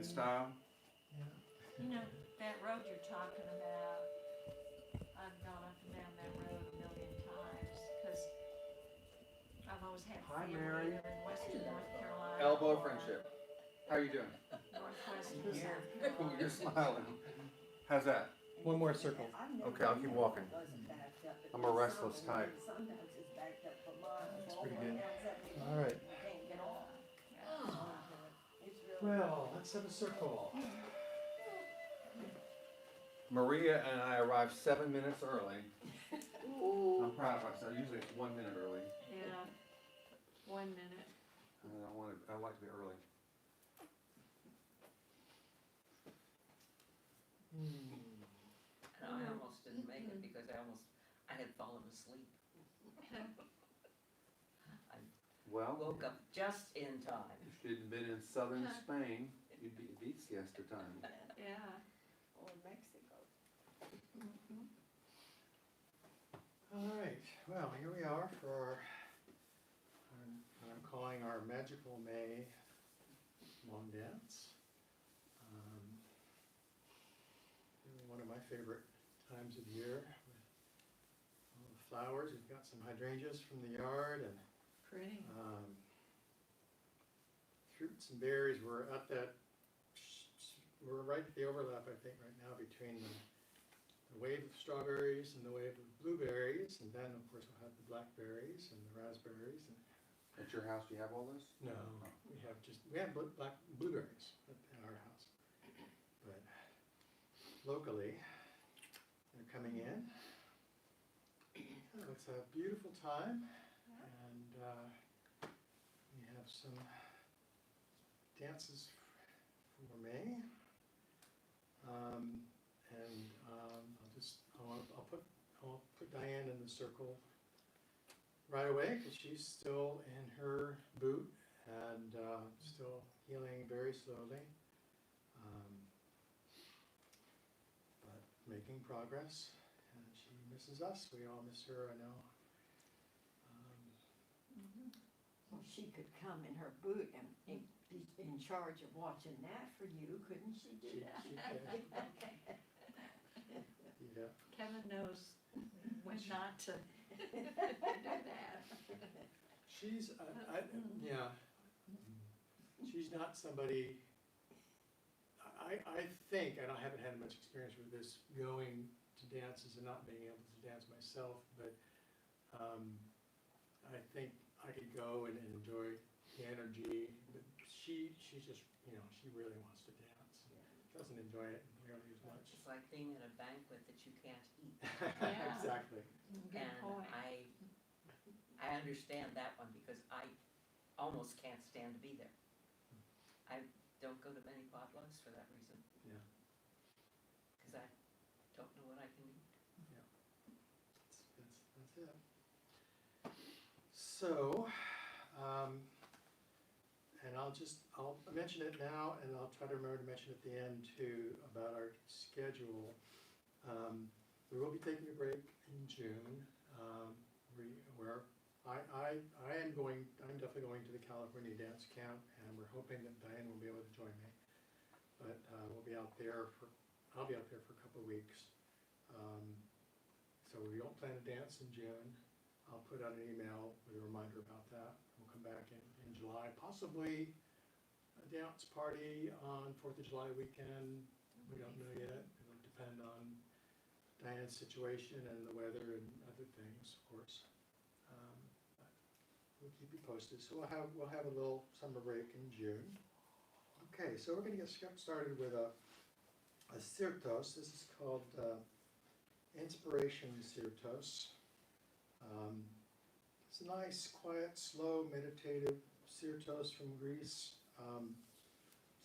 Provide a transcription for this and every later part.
style. Yeah. You know, that road you're talking about, I've gone up and down that road a million times, because I've always had Hi, family Mary. either in western North Carolina. Elbow or friendship. How you doing? Northwestern Here. South Ooh, Carolina. you're smiling. How's that? One more circle. Okay, I'll keep walking. I'm a restless type. That's pretty good. All right. Well, let's have a circle. Maria and I arrived 7 minutes early. I'm proud of myself. Usually it's 1 minute early. Yeah, 1 minute. I like to be early. And I almost didn't make it because I had fallen asleep. I Well, woke up just in time. if you'd been in southern Spain, you'd be beat siesta time. Yeah. Or Mexico. All right. Well, here we are for our what I'm calling our magical May LongDance. Really one of my favorite times of year with all the flowers. We've got some hydrangeas from the yard and Pretty. fruits and berries. We're right at the overlap, I think, right now between the wave of strawberries and the wave of blueberries, and then of course we'll have the blackberries and the raspberries. And At your house, do you have all this? no, we have black blueberries at our house, but locally they're coming in. Oh, it's a beautiful time, and we have some dances for May. I'll put Diane in the circle right away because she's still in her boot and still healing very slowly, but making progress. And she misses us. We all miss her, I know. Well, she could come in her boot and be in charge of watching that for you, couldn't she do that? Yeah. Kevin knows when not to do that. She's, yeah, she's not somebody, I think, and I haven't had much experience with this, going to dances and not being able to dance myself, but I think I could go and enjoy the energy, but she's just, she really wants to dance. Doesn't enjoy it nearly as much. It's like being at a banquet that you can't eat. Yeah. Exactly. Good And point. I understand that one because I almost can't stand to be there. I don't go to many potlucks for that reason. Yeah. Because I don't know what I can eat. That's it. So, and I'll mention it now, and I'll try to remember to mention at the end too about our schedule. We will be taking a break in June, where I'm definitely going to the California Dance Camp, and we're hoping that Diane will be able to join me. But I'll be out there for a couple of weeks. So we don't plan to dance in June. I'll put out an email with a reminder about that. We'll come back in July, possibly a dance party on 4th of July weekend. We don't know yet. It'll depend on Diane's situation and the weather and other things, of course. But we'll keep you posted. So we'll have a little summer break in June. Okay, so we're going to get started with a Syrtos. This is called Inspiration Syrtos. It's a nice, quiet, slow, meditative Syrtos from Greece.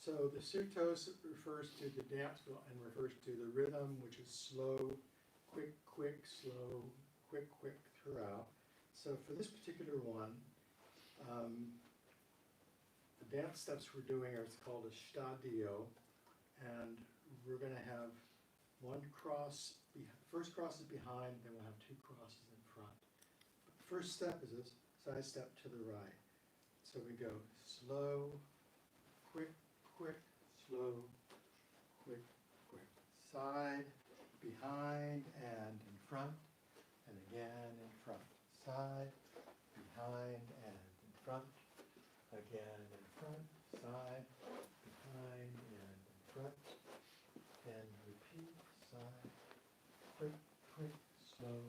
So the Syrtos refers to the dance and refers to the rhythm, which is slow, quick, quick, slow, quick, quick throughout. So for this particular one, the dance steps we're doing are called a stadio, and we're going to have one cross, first cross is behind, then we'll have two crosses in front. But the first step is a side step to the right. So we go slow, quick, quick, slow, quick, quick. Side, behind, and in front, and again in front. Side, behind, and in front, again in front, side, behind, and in front. And repeat, side, quick, quick, slow,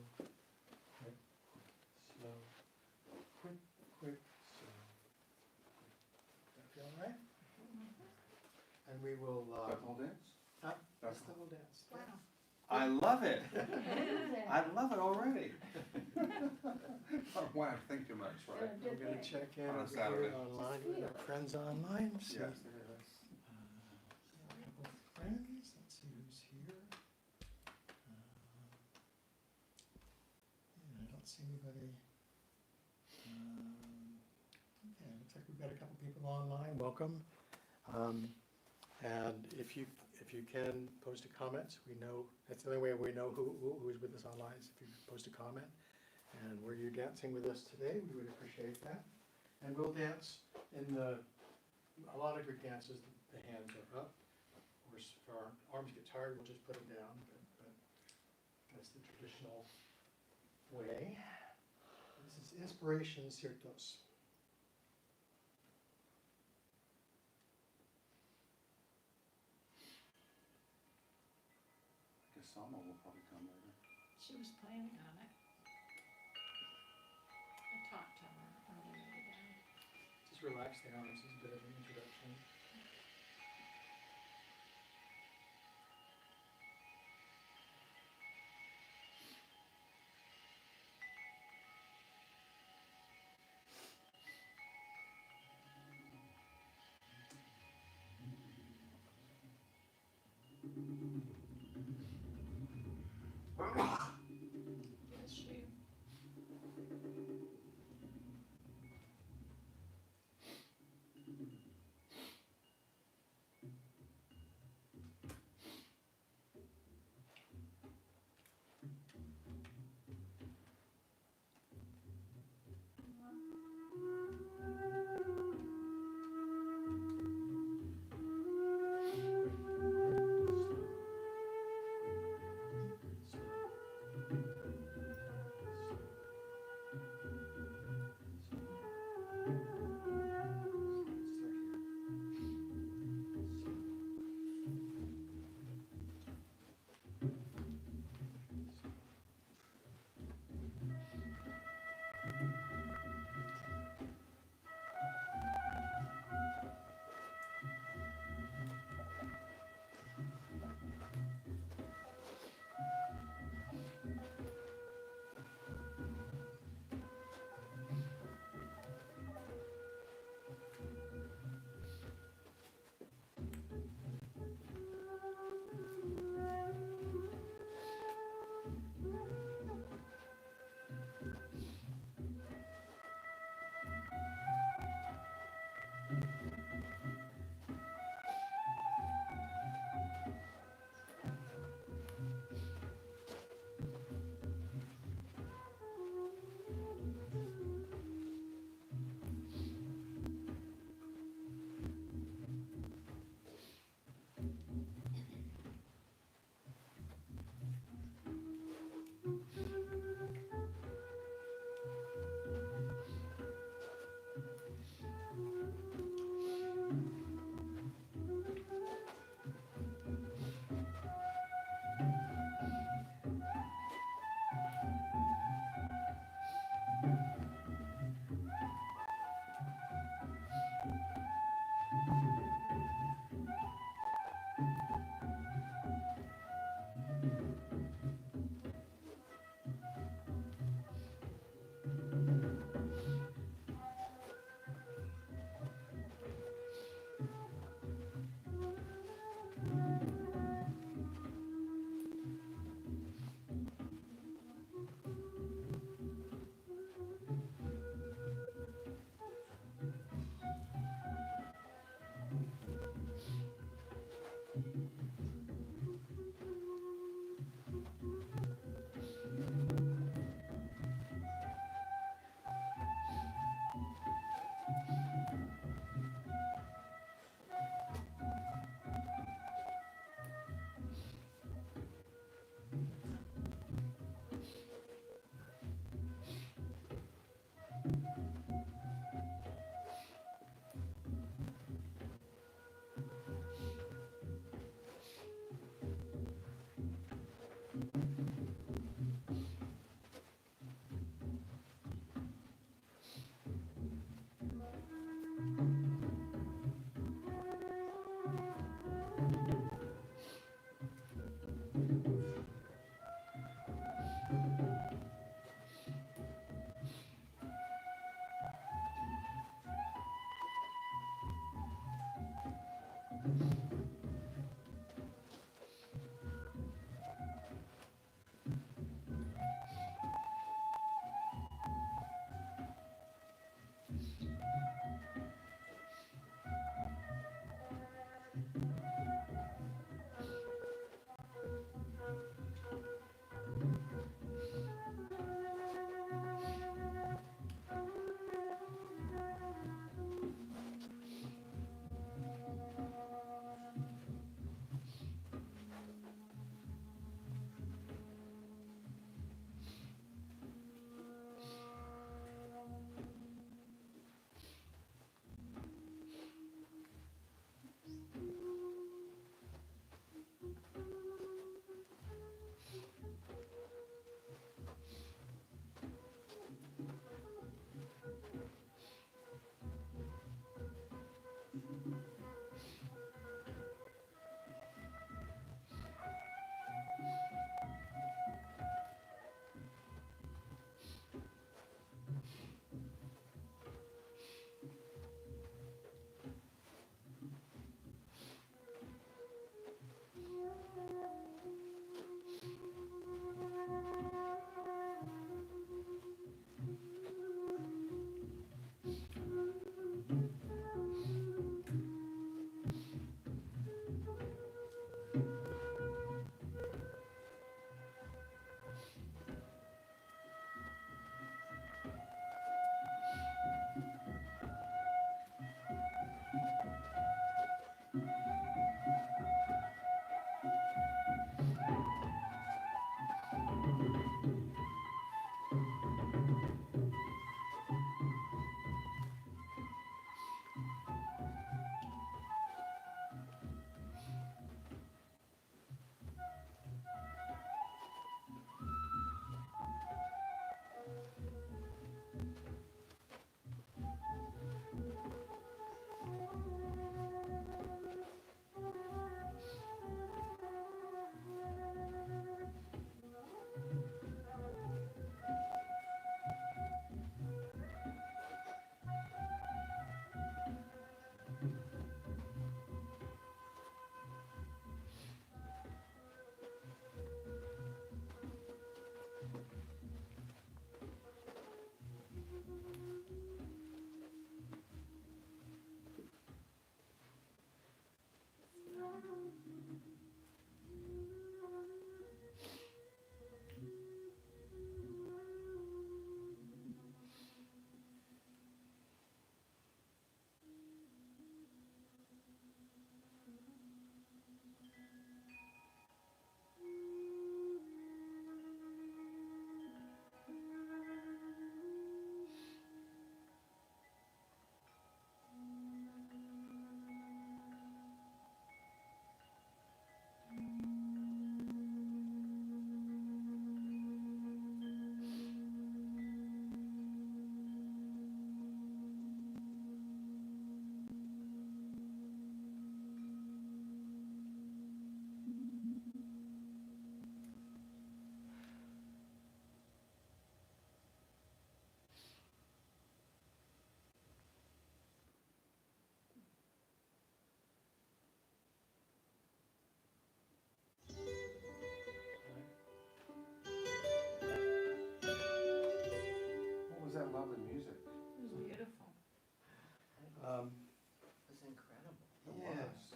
quick, quick, slow, quick, quick, slow. That feel all right? And we will, That whole dance? huh? That's That's the whole dance. Wow. I love it. I love it already. Oh, wow, think too much, right? I'm gonna check in On a over Saturday. here online with our friends online, see. Yes. Couple of friends, let's see who's here. Yeah, I don't see anybody. Okay, looks like we've got a couple people online, welcome. And if you can post a comment, we know, that's the only way we know who's with us online, is if you post a comment. And where you're dancing with us today, we would appreciate that. And we'll dance in a lot of group dances, the hands are up. Or if our arms get tired, we'll just put them down, but that's the traditional way. This is Inspiration Syrtos. I guess Selma will probably come later. She was planning on it. I talked to her earlier today. Just relax the arms, this is a bit of an introduction. Bless you.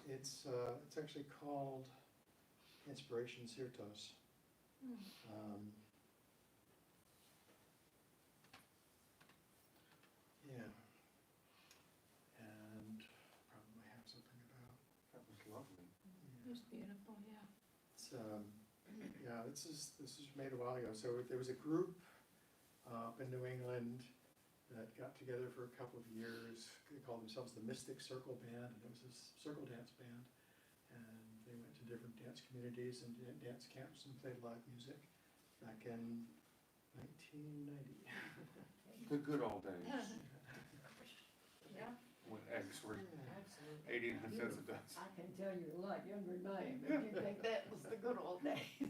It's actually called Inspiration Syrtos. Yeah. And probably have something about. That was lovely. It was beautiful, yeah. It's, yeah, this is made a while ago. So there was a group up in New England that got together for a couple of years. They called themselves the Mystic Circle Band, and it was this circle dance band. And they went to different dance communities and dance camps and played live music back in 1990. The good old days, Yeah. when eggs were Absolutely. 89 cents a dozen. I can tell you're a lot younger than I am, if you think that was the good old days.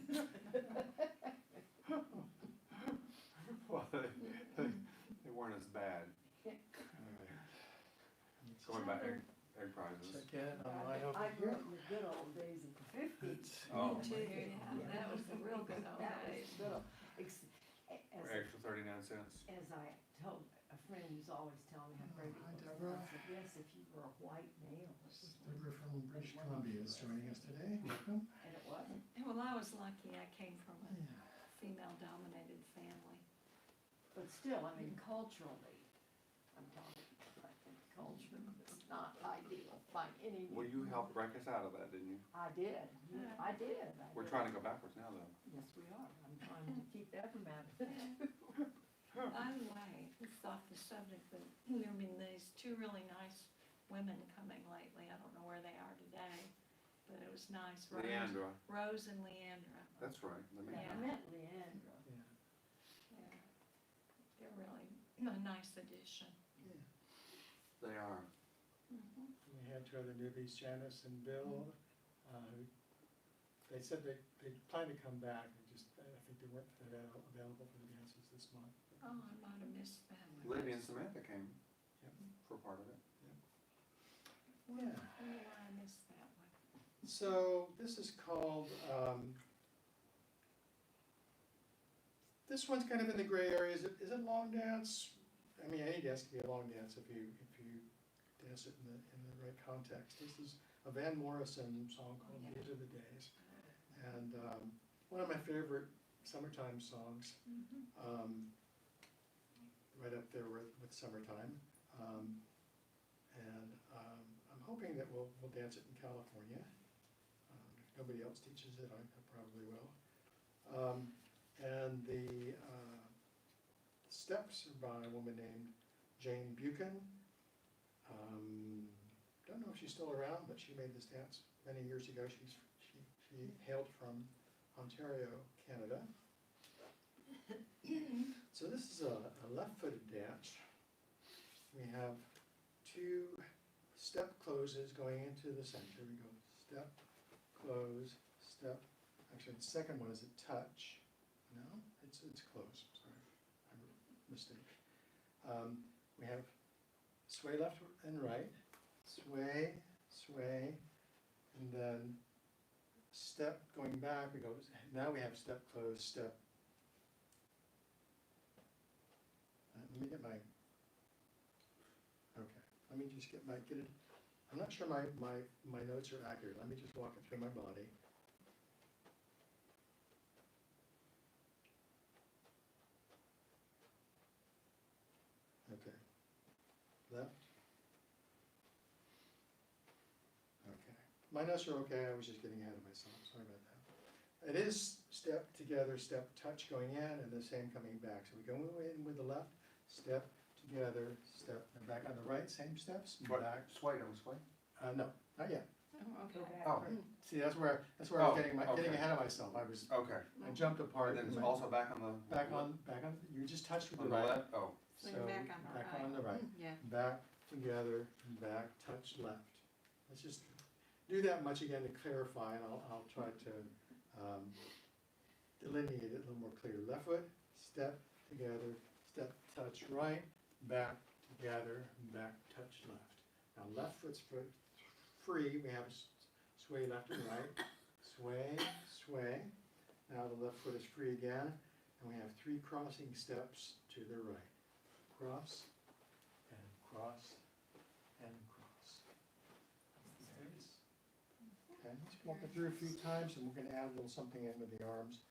Well, they weren't as bad. Going by egg prizes. Check in online over I grew here. up in the good old days of the fifties. Oh. Me too, yeah, that was the real good old That was days. good old, Or eggs for 39 cents. as I told a friend who's always telling me how great it Hi, was, Deborah. I said, yes, if you were a white male. This is Deborah from British Columbia is joining us today. Welcome. And it wasn't. Well, I was lucky, I came from a Yeah. female-dominated family. But still, I mean, culturally, I'm talking, I think culture is not ideal by any means. Well, you helped break us out of that, didn't you? I did, I did. We're trying to go backwards now, though. Yes, we are. I'm trying to keep that from happening. By the way, it's off the subject, but there have been these two really nice women coming lately. I don't know where they are today, but it was nice. Leandra, Rose and Leandra. that's right. Let me. I Yeah. met Leandra. Yeah. Yeah. They're really a nice addition. They are. Mhm. We had two other newbies, Janice and Bill. They said they plan to come back, I think they weren't available for the dances this month. Oh, I might have missed that one. Libby and Samantha came Yep. for part of it. Well, Yeah. I don't know why I missed that one. So this is called, this one's kind of in the gray area. Is it long dance? I mean, any dance can be a long dance if you dance it in the right context. This is a Van Morrison song called Yeah. These Are the Days. And one of my favorite summertime songs, right up there with summertime. And I'm hoping that we'll dance it in California. If nobody else teaches it, I probably will. And the steps are by a woman named Jane Buchan. Don't know if she's still around, but she made this dance many years ago. She hailed from Ontario, Canada. So this is a left-footed dance. We have two step closes going into the center. We go step, close, step. Actually, the second one is a touch. No, it's close. Sorry, mistake. We have sway left and right, sway, sway, and then step going back. We go. Now we have step, close, step. Let me get my. Okay. Let me just get it. I'm not sure my notes are accurate. Let me just walk it through my body. Okay. Left. Okay. My notes are okay. I was just getting ahead of myself. Sorry about that. It is step together, step touch going in, and the same coming back. So we go in with the left, step together, step, and back on the right, same steps, and What? back. Sway, don't sway? No, not yet. Oh, Go okay. back. Oh. See, that's where I was Oh, getting okay. ahead of myself. I Okay. jumped apart. And then and it's my- also back on the. Back on, you just touched with On the the right. left, oh. So So you're back on the back right. on the right. Yeah. Back together, back, touch left. Let's just do that much again to clarify, and I'll try to delineate it a little more clear. Left foot, step together, step, touch right, back together, back, touch left. Now left foot's free, we have sway left and right, sway, sway. Now the left foot is free again, and we have 3 crossing steps to the right. Cross, and cross, and cross. There it is. And let's walk it through a few times, and we're gonna add a little something in with the arms.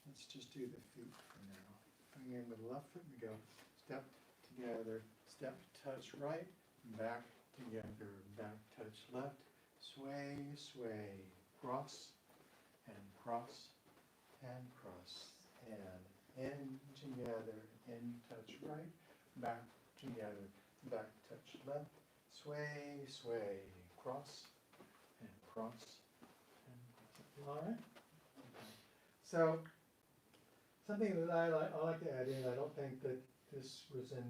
Let's just do the feet for now. Coming in with the left foot, we go step together, step, touch right, back together, back, touch left, sway, sway, cross, and cross, and cross, and in together, in, touch right, back together, back, touch left, sway, sway, cross, and cross, and cross. All right? Okay. So, something that I like to add in, I don't think that this was in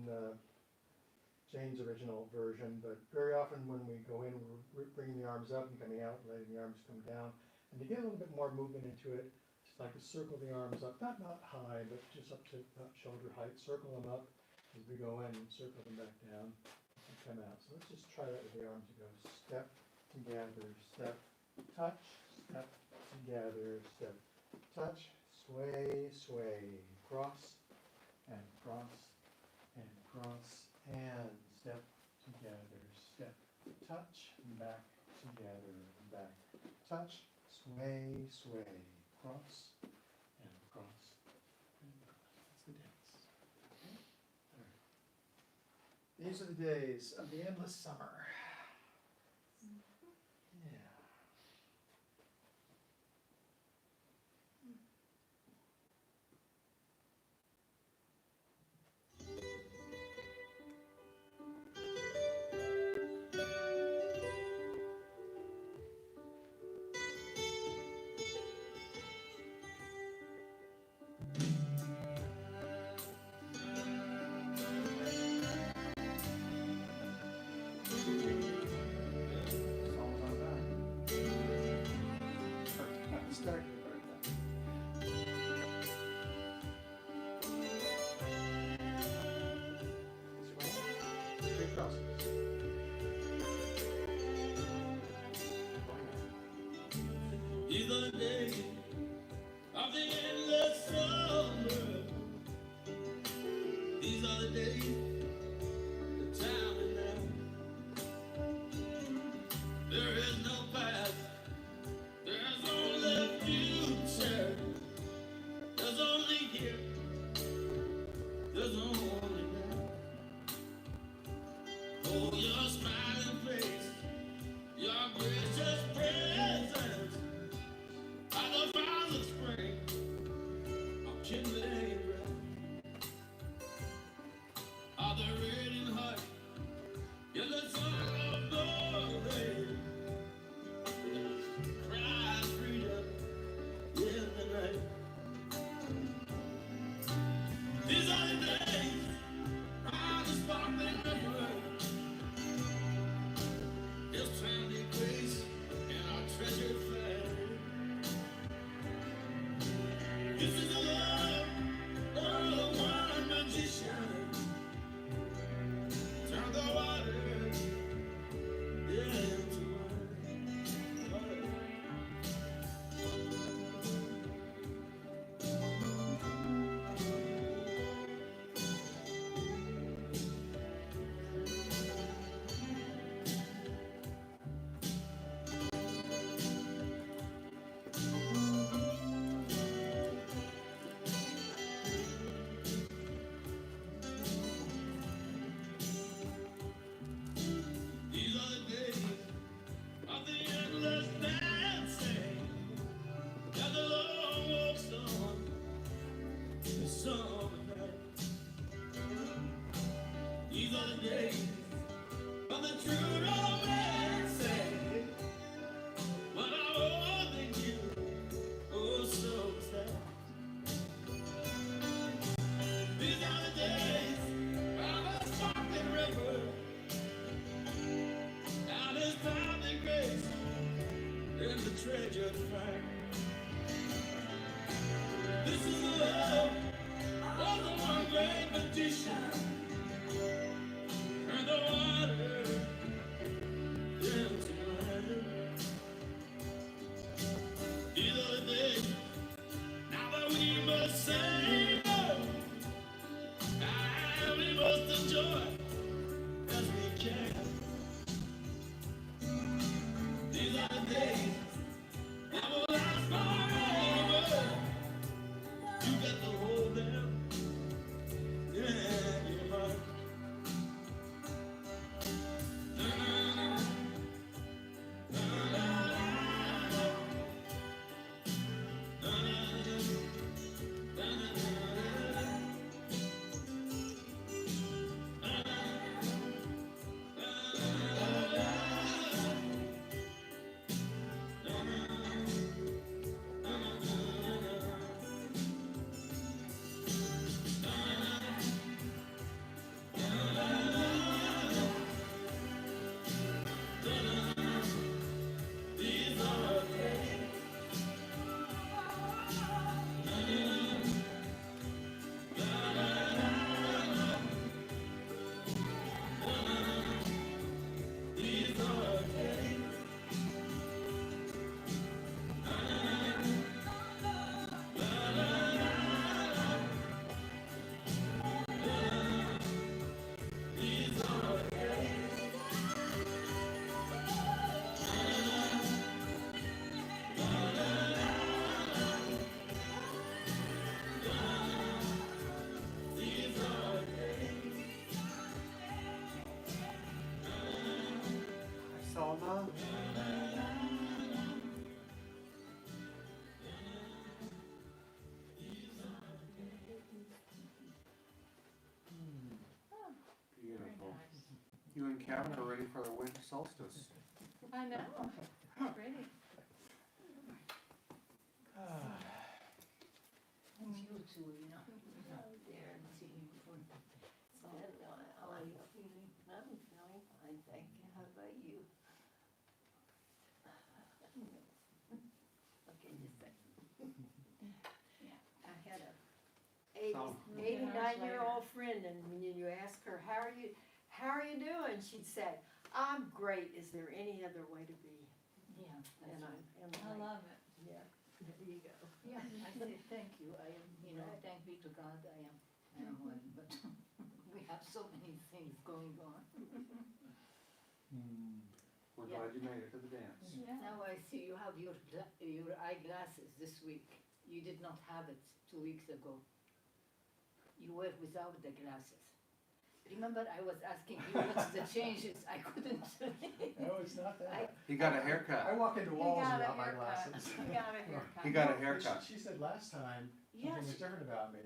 Jane's original version, but very often when we go in, we're bringing the arms up and coming out, letting the arms come down. And to get a little bit more movement into it, just like to circle the arms up, not high, but just up to about shoulder height. Circle them up as we go in and circle them back down and come out. So let's just try that with the arms. We go step together, step, touch, step together, step, touch, sway, sway, cross, and cross, and cross, and step together, step, touch, back together, back, touch, sway, sway, cross, and cross, and cross. That's the dance. Okay? All right. These are the days of the endless summer. Yeah. Start. Straight cross. These are the days of the endless summer. These are the days, the time is now. There is no past, there's only future. There's only here, there's only now. Oh, your smiling face, your gracious presence, by the fires of spring, I'm kindling breath. Are the radiant heart, in the sun of glory, cries freedom in the night. These are the days, round the sparkling river. It's found grace in our treasured flame. This is the love of one magician. Turn the water into wine. These are the days of the endless dancing, and the Lord walks on the summer night. These are the days of the true romancing, but I'm holding you, oh so sad. These are the days of the sparkling river. Now there's time and grace in the treasured find. This is the love of the one great magician. Turn the water into wine. These are the days now that we must savor, and we must enjoy as we can. These are the days cabin are ready for the winter solstice. I know, ready. You too, you know. There and see you for. How are you feeling? I'm feeling fine, thank you. How about you? What can you say? I had a So- 89-year-old friend, and when you ask her, how are you doing? She'd say, I'm great. Is there any other way to be? Yeah, And I'm I like, love it. yeah, there you go. yeah, I say thank you, I am, you know, thank be to God, I am well, but we have so many things going on. We're Yeah. glad you made it to the dance. Yeah. Now I see you have your eyeglasses this week, you did not have it 2 weeks ago. You were without the glasses. Remember, I was asking you what's the changes, I couldn't. No, it's not that. He got a I haircut. walk into He walls got a without my haircut. glasses. He got a haircut. He got a But haircut. She said last time, Yes. something was different about me.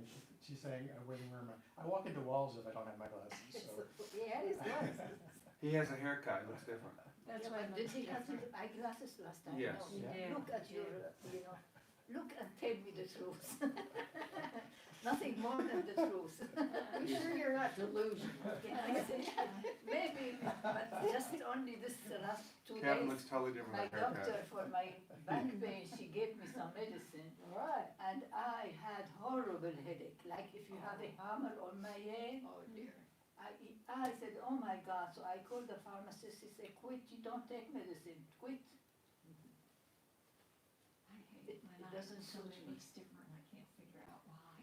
She's saying, waiting room, I walk into walls if I don't have my glasses, so. Yeah, it's nice. He has a haircut, it looks different. That's Yeah, why. but did he have the eyeglasses last time? Yes. No. He did. Look at your, you know, look and tell me the truth. Nothing more than the truth. I'm sure you're not delusional. I said, maybe, but just only this last 2 Kevin days, looks totally different my with a haircut. doctor for my back pain, she gave me some medicine, Right. and I had horrible headache, like if you have a hammer on my head. Oh dear. I said, oh my God, so I called the pharmacist, he said, quit, you don't take medicine, quit. I hate my It eyes, doesn't so suit much me. looks different, I can't figure out why.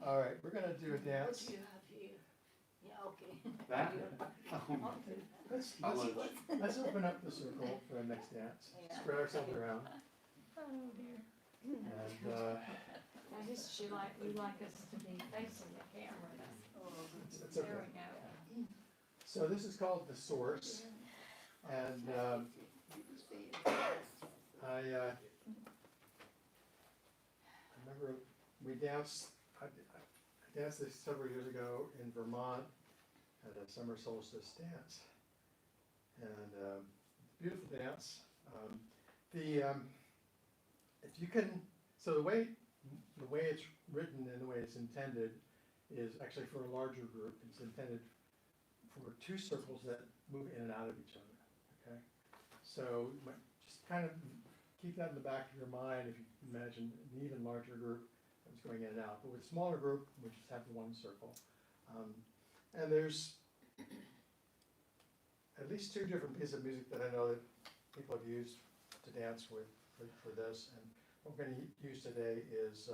All right, we're gonna do a What dance. do you have here? Yeah, okay. That? Okay. Let's, I'll let's, let let's open up the circle for the next dance. Yeah. Spread ourselves around. Oh dear. And, Now, we like us to be facing the camera. it's There okay. we go. So this is called the source. And, I remember we danced, I danced this several years ago in Vermont at a summer solstice dance. And, beautiful dance. If you can, so the way it's written and the way it's intended is actually for a larger group. It's intended for 2 circles that move in and out of each other, okay? So just kind of keep that in the back of your mind if you imagine an even larger group that's going in and out. But with a smaller group, we just have the 1 circle. And there's at least 2 different pieces of music that I know that people have used to dance with for this. And what we're going to use today is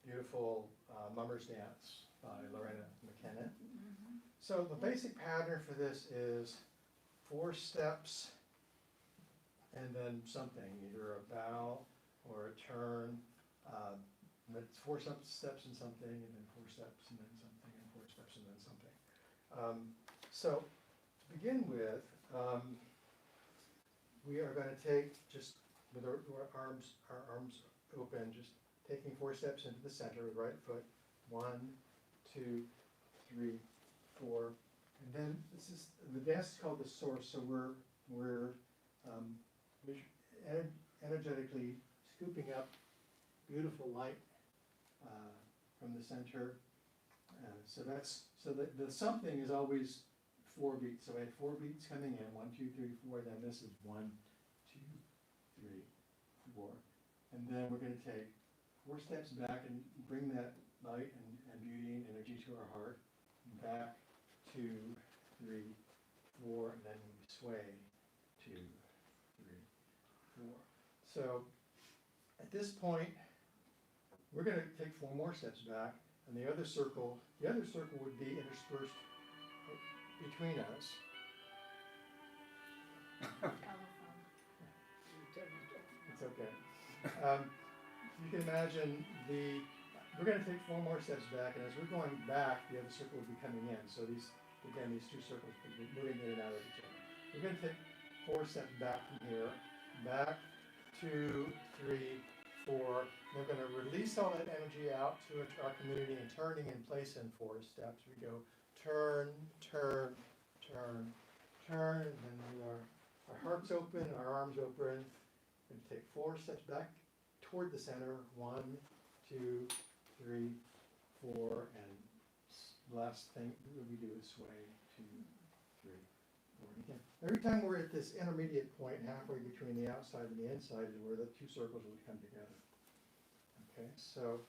beautiful Mummers Dance by Lorena McKenna. So the basic pattern for this is 4 steps and then something, either a bow or a turn. It's 4 steps and something, and then 4 steps and then something, and 4 steps and then something. So to begin with, we are going to take just with our arms open, just taking 4 steps into the center with the right foot. 1, 2, 3, 4, and then this is the dance is called the source. So we're energetically scooping up beautiful light from the center. So the something is always 4 beats. So I had 4 beats coming in, 1, 2, 3, 4. Then this is 1, 2, 3, 4, and then we're going to take 4 steps back and bring that light and beauty and energy to our heart. Back, 2, 3, 4, and then we sway. 2, 3, 4. So at this point, we're going to take 4 more steps back, and the other circle would be interspersed between us. It's okay. You can imagine we're going to take 4 more steps back, and as we're going back, the other circle will be coming in. So these 2 circles will be moving in and out of each other. We're going to take 4 steps back from here, back, 2, 3, 4. We're going to release all that energy out to our community and turning in place in 4 steps. We go turn, turn, turn, turn, and then with our hearts open, our arms open, and take 4 steps back toward the center. 1, 2, 3, 4, and last thing we do is sway. 2, 3, 4. And again, every time we're at this intermediate point, halfway between the outside and the inside, is where the 2 circles will come together. Okay, so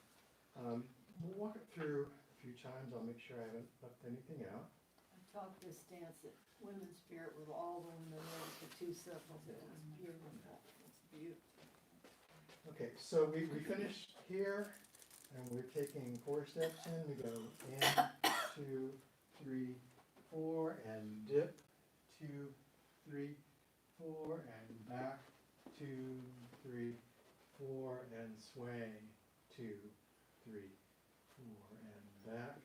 we'll walk it through a few times. I'll make sure I haven't left anything out. I taught this dance at Women's Spirit with all the women there for 2 circles. It was beautiful. It's beautiful. Okay, so we finished here, and we're taking 4 steps in. We go in, 2, 3, 4, and dip, 2, 3, 4, and back, 2, 3, 4, and sway, 2, 3, 4, and back,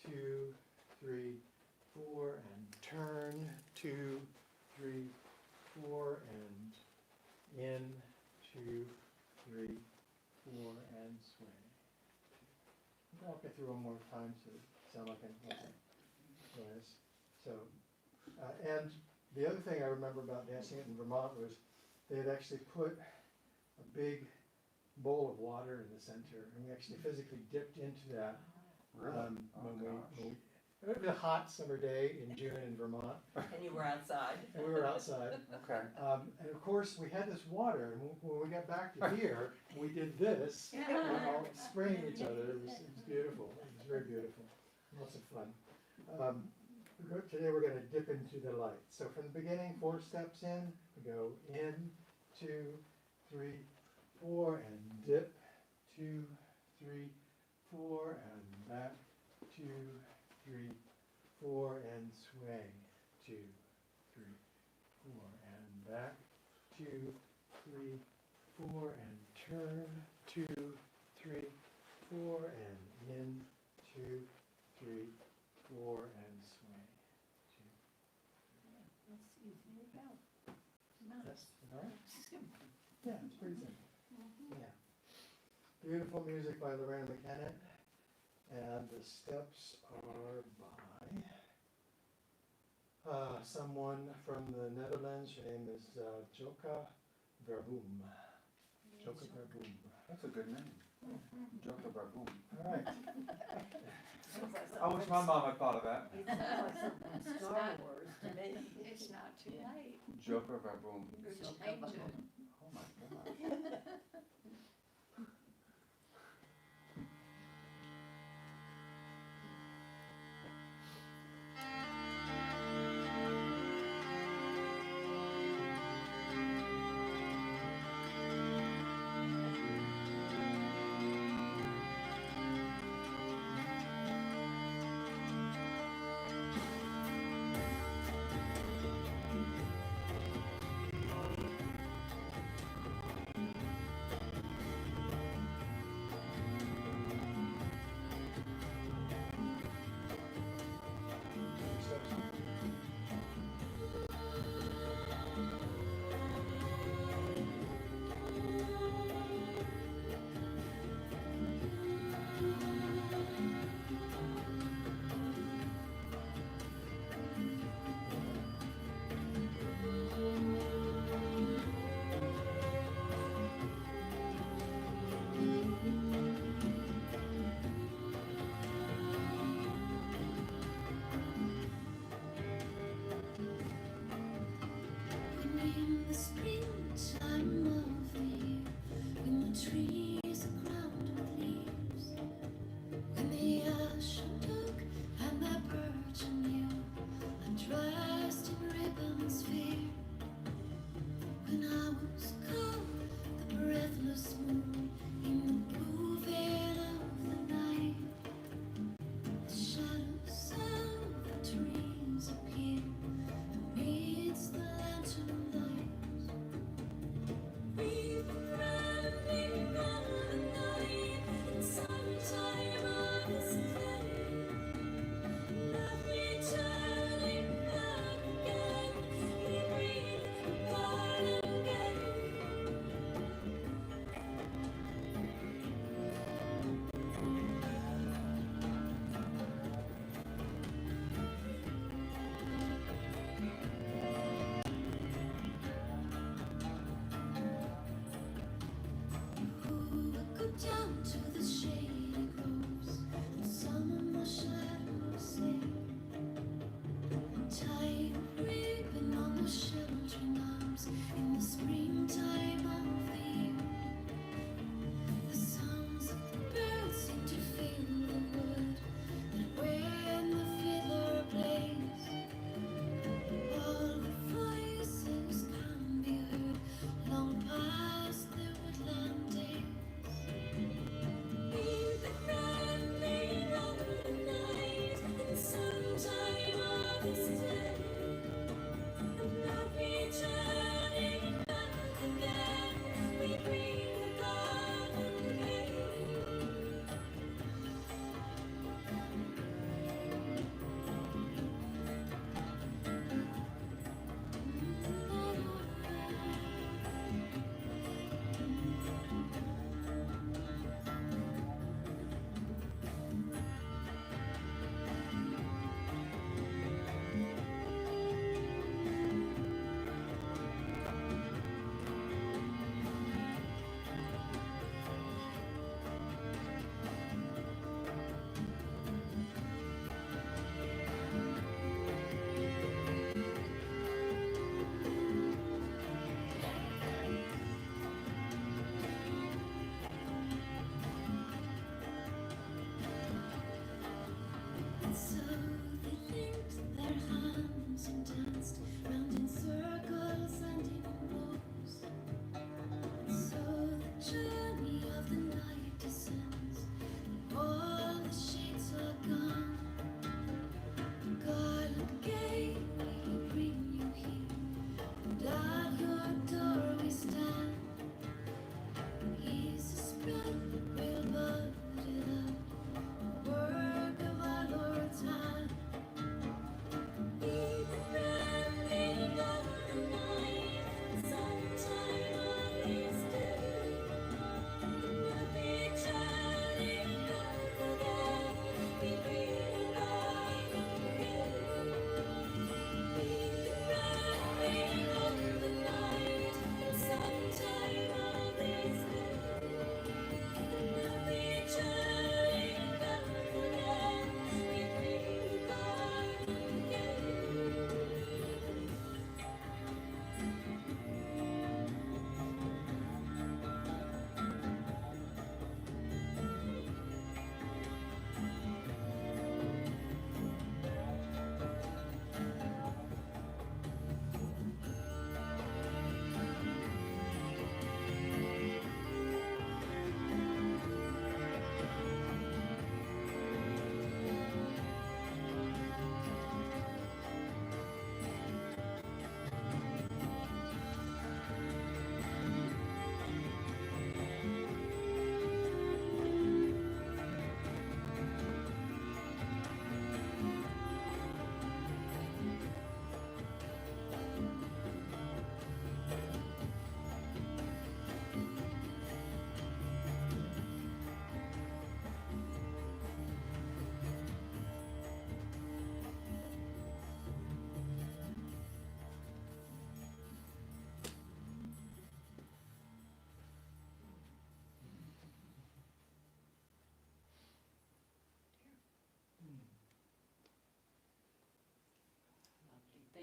2, 3, 4, and turn, 2, 3, 4, and in, 2, 3, 4, and sway. I'll walk it through one more time so it sounds like a noise. So, and the other thing I remember about dancing it in Vermont was they had actually put a big bowl of water in the center, and we actually physically dipped into that. Really? It was a hot summer day in June in Vermont, And you were outside. and we were outside. Okay. And of course, we had this water, and when we got back to here, we did this, we all spraying each other. It was beautiful. It was very beautiful. Lots of fun. Today we're going to dip into the light. So from the beginning, 4 steps in, we go in, 2, 3, 4, and dip, 2, 3, 4, and back, 2, 3, 4, and sway, 2, 3, 4, and back, 2, 3, 4, and turn, 2, 3, 4, and in, 2, 3, 4, and sway. That's easy to go. That's all right. Simple. Yeah, it's pretty simple. Yeah. Beautiful music by Lorraine McKenna, and the steps are by someone from the Netherlands. Her name is Joka Verboom. Joka Verboom. That's a good name. Joker Barboom. All right. I wish my mom had thought of that. It sounds like something from Star Wars to me. It's not too Yeah. late. Joker Barboom. Good So change come it. on. Oh my God.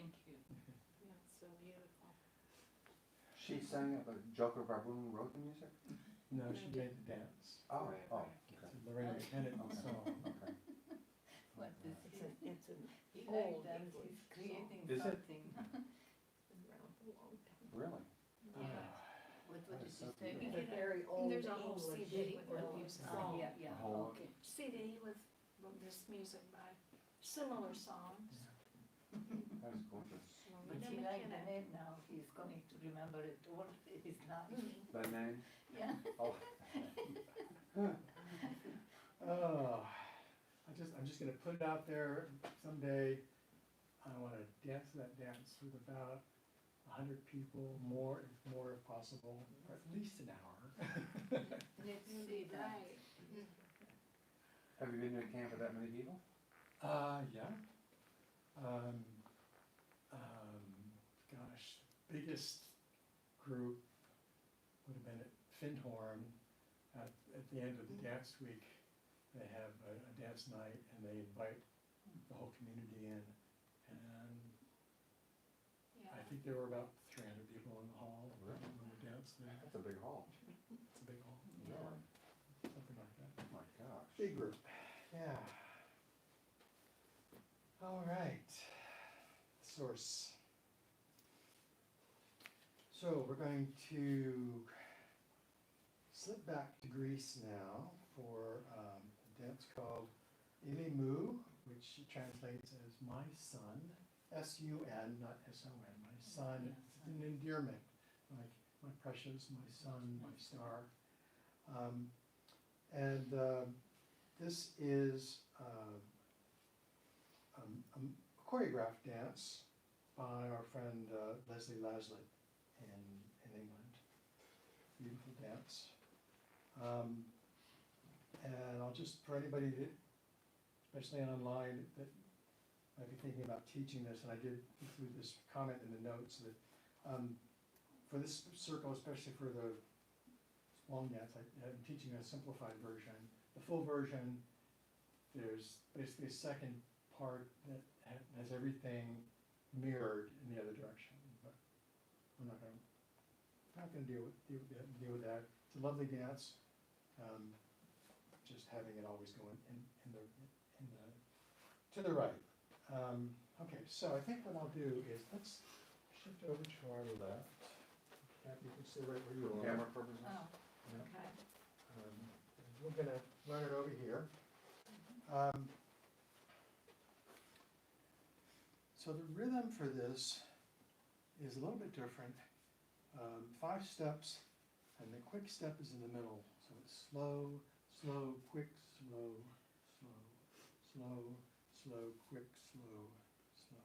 Thank you. Yeah, it's so beautiful. She sang it, but Joker Barboon wrote the music? No, she made the dance. Oh, Right, oh, right. It's okay. a Lorraine McKenna Okay. song. Okay. What is It's it? it's an He old like that, English he's creating Is it? something. been around for a long time. Really? Yeah. What That did is you so say? It's beautiful. a very old There's a whole English CD with with all all these these songs. Yeah, yeah, The whole- okay. CD with this music by similar songs. That is gorgeous. But he like the name now, he's going to remember it all his life. The name? Yeah. Oh. Oh, I'm just gonna put it out there someday. I wanna dance that dance with about 100 people, more if possible, for at least an hour. Let's see that. Right. Have you been to a camp with that many people? Yeah. Gosh, biggest group would have been at Findhorn. At the end of the dance week, they have a dance night and they invite the whole community in. And I think there were about 300 people in the hall when we danced there. That's a big hall. It's a big hall, Really? something like that. Oh my gosh. Big group, yeah. All right, source. So we're going to slip back to Greece now for a dance called Ilie Mou, which translates as my son, S-U-N, not S-O-N, my son. It's an endearment, like my precious, my son, my star. This is a choreographed dance by our friend Leslie Laslett in England. Beautiful dance. And I'll just, for anybody that, especially online, that might be thinking about teaching this, and I did include this comment in the notes, that for this circle, especially for the LongDance, I'm teaching a simplified version. The full version, there's basically a second part that has everything mirrored in the other direction, but I'm not gonna deal with that. It's a lovely dance, just having it always go to the right. Okay, so I think what I'll do is let's shift over to our left. Kathy, you can stay right where you For are. camera purposes? Oh, Yeah. okay. We're gonna run it over here. So the rhythm for this is a little bit different. 5 steps, and the quick step is in the middle. So it's slow, slow, quick, slow, slow, slow, slow, quick, slow, slow.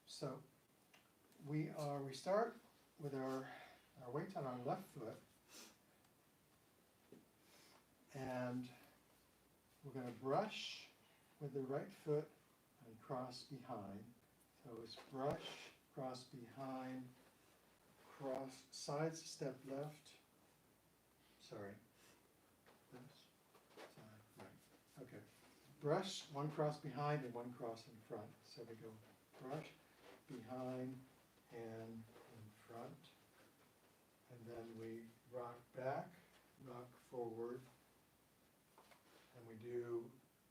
So we start with our weight on our left foot, and we're going to brush with the right foot and cross behind. So it's brush, cross behind, cross, side step left, sorry, this, side, right, okay. Brush, one cross behind and one cross in front. So we go brush, behind, and in front. And then we rock back, rock forward, and we do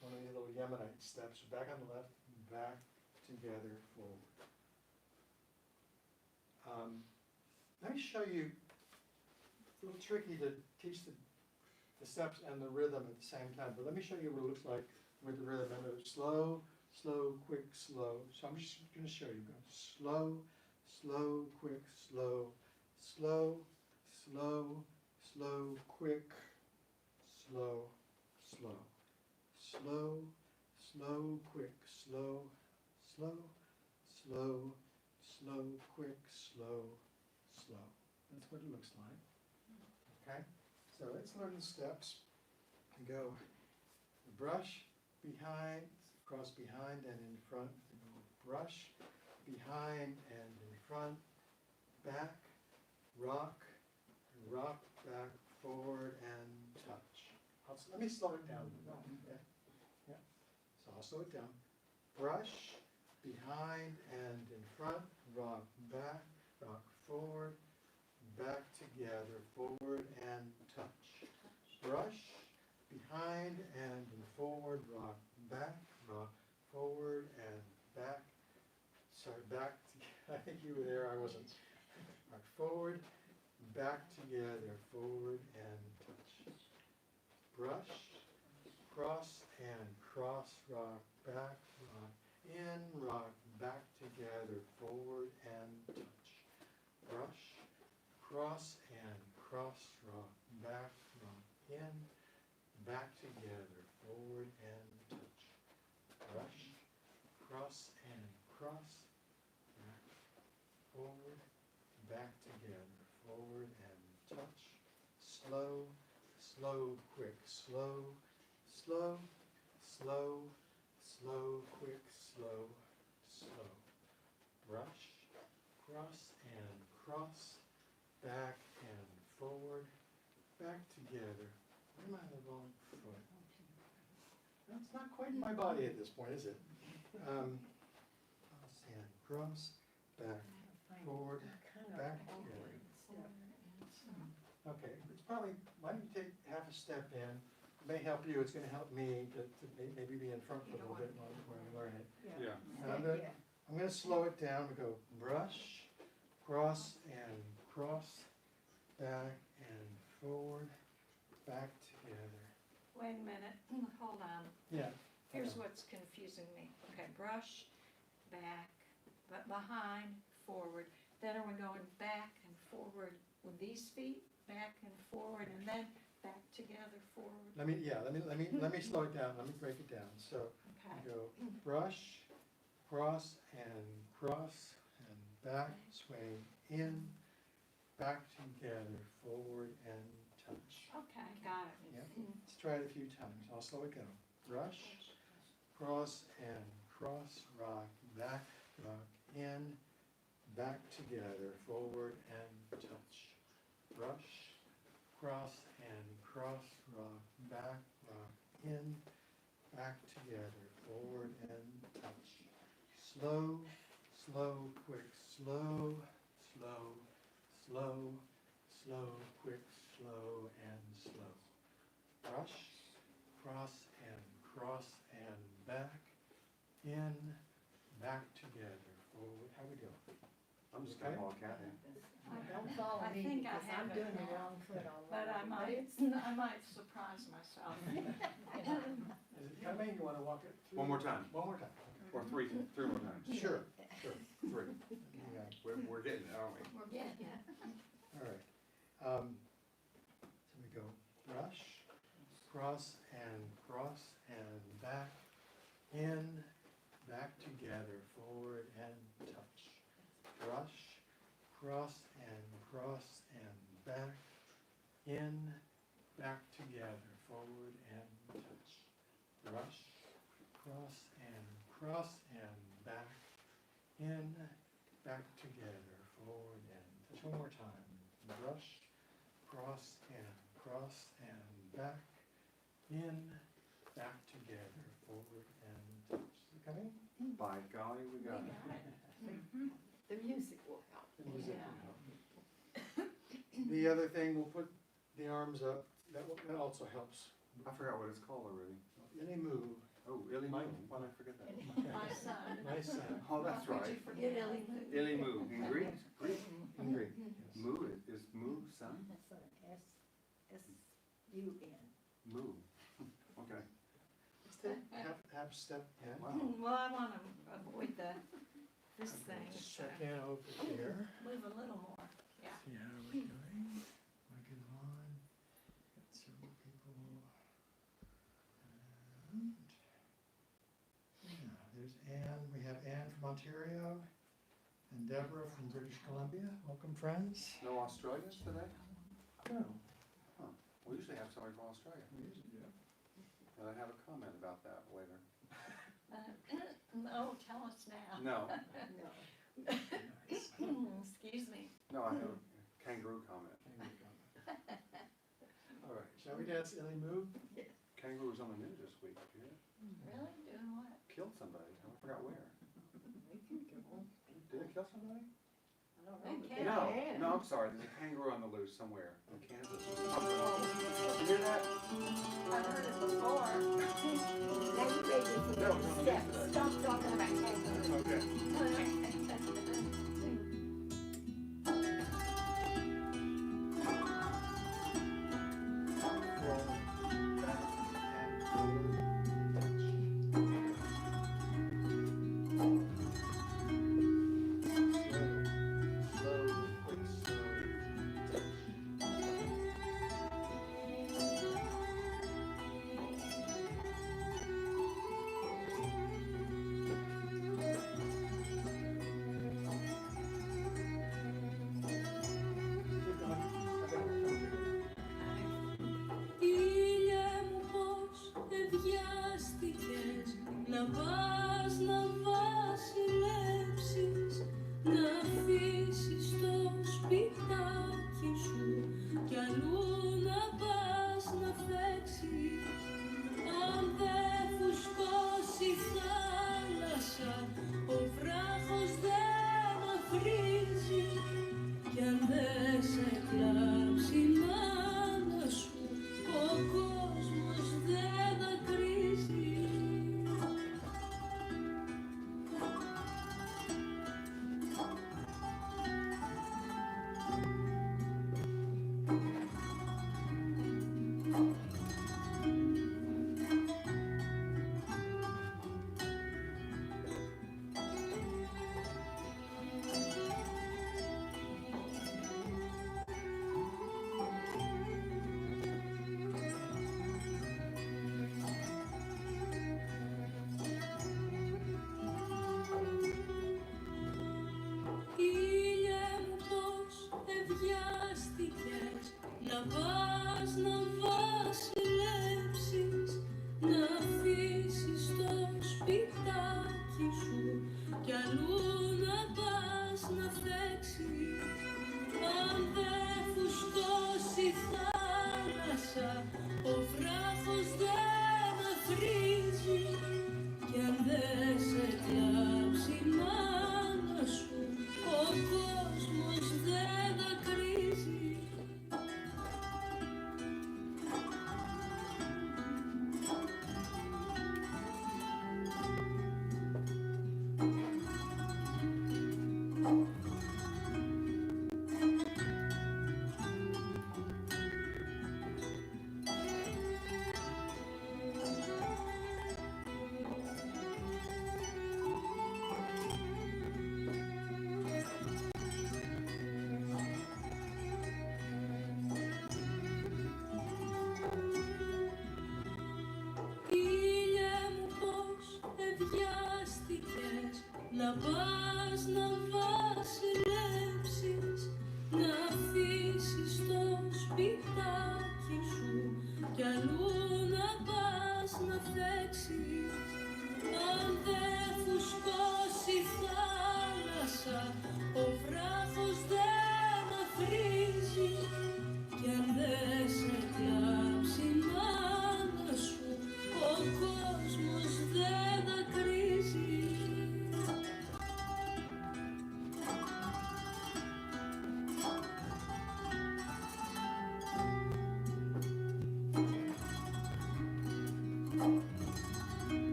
one of the little Yemenite steps, back on the left, back, together, forward. Let me show you, it's a little tricky to teach the steps and the rhythm at the same time, but let me show you what it looks like with the rhythm. And it's slow, slow, quick, slow. So I'm just going to show you. Go slow, slow, quick, slow, slow, slow, slow, quick, slow, slow, slow, slow, quick, slow, slow, slow, slow, quick, slow, slow. That's what it looks like. Okay? So let's learn the steps. And go brush, behind, cross behind and in front. And go brush, behind and in front, back, rock, back, forward, and touch. Let me slow it down. Yeah. So I'll slow it down. Brush, behind and in front, rock back, rock forward, back together, forward and touch. Brush, behind and in forward, rock back, rock forward and back. Sorry, back, I think you were there, I wasn't. Rock forward, back together, forward and touch. Brush, cross and cross, rock back, rock in, rock back together, forward and touch. Brush, cross and cross, rock back, rock in, back together, forward and touch. Brush, cross and cross, back, forward, back together, forward and touch. Slow, slow, quick, slow, slow, slow, slow, quick, slow, slow. Brush, cross and cross, back and forward, back together. Where am I on the wrong foot? That's not quite in my body at this point, is it? Cross and cross, back, forward, back together. Okay, it's probably, why don't you take half a step in? It may help you, it's gonna help me to maybe be in front for a little bit while I learn it. Yeah. And I'm gonna slow it down, we go brush, cross and cross, back and forward, back together. Wait a minute, hold on. Yeah. Here's what's confusing me. Okay, brush, back, but behind, forward. Then are we going back and forward with these feet? Back and forward, and then back together, forward? Let me slow it down, let me break it down. So Okay. we go brush, cross and back, swing in, back together, forward and touch. Okay, got it. Yeah. Let's try it a few times. I'll slow it down. Brush, cross and cross, rock back, rock in, back together, forward and touch. Brush, cross and cross, rock back, rock in, back together, forward and touch. Slow, slow, quick, slow, slow, slow, slow, quick, slow, and slow. Brush, cross and back, in, back together, forward. How we go? I'm just gonna walk out here. Don't follow I me think I because have I'm it doing the now. wrong foot all But I along. might surprise myself. Is it coming? You want to walk it through? One more time, One more time. or three more times. Sure, sure. Three. Yeah. We're getting it, aren't we? We're getting it. All right. So we go brush, cross and back, in, back together, forward and touch. Brush, cross and back, in, back together, forward and touch. Brush, cross and back, in, back together, forward and touch. One more time. Brush, cross and back, in, back together, forward and touch. Is it coming? By golly, we got it. The music will help. The music Yeah. will help. The other thing, we'll put the arms up, that also helps. I forgot what it's called already. Ilie Mou, Oh, Ilie Mou, Mike. why did I forget that? My son. my son, Oh, that's How could right. you forget Ellie Mou? Ilie Mou, in Greek? Greek? in Greek. Yes. Mou is Mou, son? That's an S-U-N. Mou. Okay. Just take half step in. Wow. Well, I want to avoid this thing, Just so check in over here. move a little more. Yeah. See how we're doing. Mic is on. Got several people. And, yeah, there's Anne. We have Anne from Ontario and Deborah from British Columbia. Welcome, friends. No Australians today? No. We usually have somebody from Australia. And I have a comment about that later. No, tell us now. No, Excuse me. no, I have a kangaroo comment. All right, shall we dance Ilie Mou? Kangaroo was on the news this week, did you hear? Really? Doing what? Killed somebody, I forgot where. kill somebody? I don't They know. but can. they No, can. no, I'm sorry, there's a kangaroo on the loose somewhere in Kansas. Something else. You hear that? I've heard it before. Now you ready for No, the it's on the step. news today. Stop talking about kangaroos. Okay.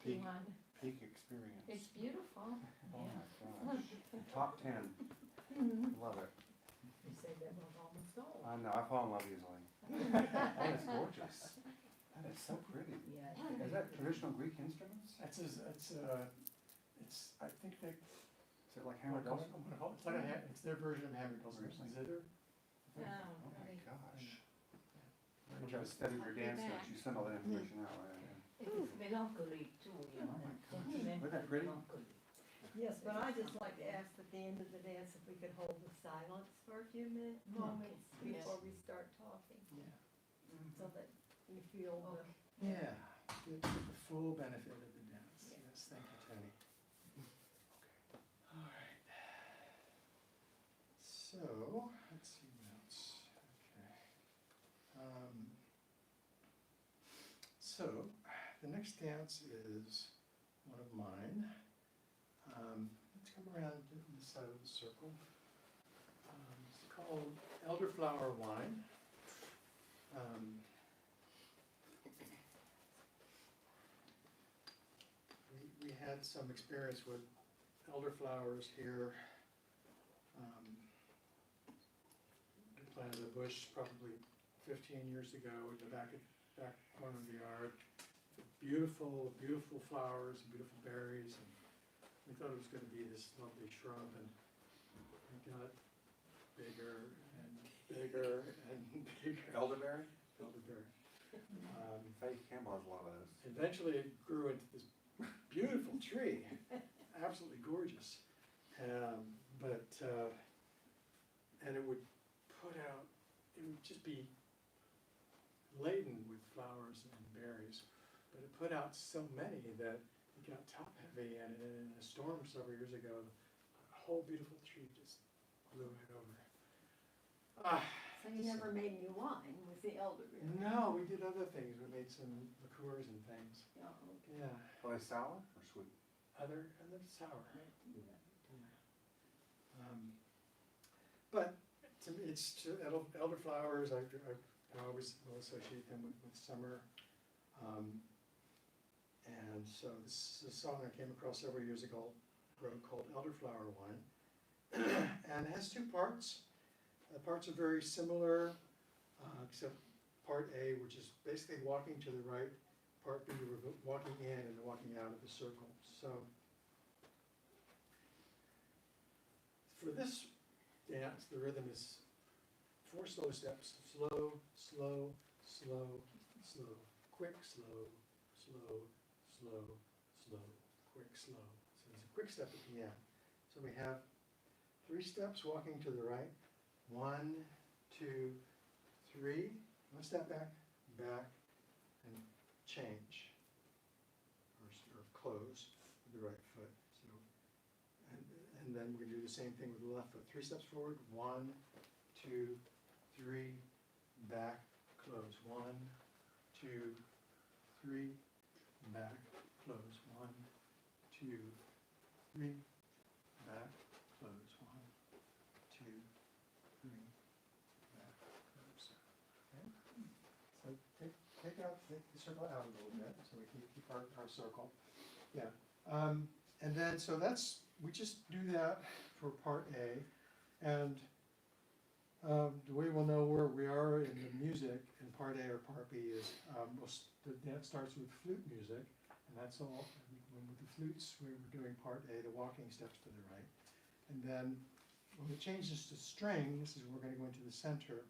lucky one. Peak experience. It's beautiful. Oh my gosh. Top 10. Love it. You say that was almost all. I know, I fall in love easily. That is gorgeous. That is so pretty. Yeah. Is that traditional Greek instruments? It's, I think they, Is it like I'm hammered gonna dulcimer? it's like it's their version of hammered dulcimer, Really? zither. Oh, Oh my right. gosh. You gotta study your dance notes, you send all that information out, right? It is melancholy too, you know. Oh my gosh. sentimental Isn't that pretty? melancholy. Yes, but I just like to ask at the end of the dance if we could hold the silence for a few moments Yes. before we start talking, Yeah. so that we feel the. Okay. Yeah, get the full benefit of the dance. Yes, thank you, Tony. All right. So, let's see what else. Okay. So, the next dance is one of mine. Let's come around to the side of the circle. It's called Elderflower Wine. We had some experience with elderflowers here. We planted a bush probably 15 years ago in the back corner of the yard. Beautiful, beautiful flowers and beautiful berries, and we thought it was gonna be this lovely shrub, and it got bigger and bigger and bigger. Elderberry? Elderberry. Faith Campbell has a lot of those. Eventually it grew into this beautiful tree, absolutely gorgeous. And it would put out, it would just be laden with flowers and berries. But it put out so many that it got top heavy, and in a storm several years ago, a whole beautiful tree just blew right over. So you never made any wine with the elderberry? No, we did other things. We made some liqueurs and things. Oh, okay. Yeah, Are they sour or sweet? other sour. But to me, elderflowers. I always will associate them with summer. And so this is a song I came across several years ago, called Elderflower Wine. And it has two parts. The parts are very similar, except part A, which is basically walking to the right, part B, we're walking in and walking out of the circle. So for this dance, the rhythm is 4 slow steps: slow, slow, slow, slow, quick, slow, slow, slow, slow, quick, slow. So there's a quick step at the end. So we have 3 steps walking to the right. 1, 2, 3. 1 step back, back, and change, or close with the right foot. So, and then we're gonna do the same thing with the left foot. 3 steps forward. 1, 2, 3, back, close. 1, 2, 3, back, close. 1, 2, 3, back, close. 1, 2, 3, back, close. Okay. So take the circle out a little bit, so we can keep our circle. Yeah. And then, so we just do that for part A. And the way we'll know where we are in the music in part A or part B is, the dance starts with flute music, and that's all. And with the flutes, we're doing part A, the walking steps to the right. And then when we change this to string, this is where we're gonna go into the center.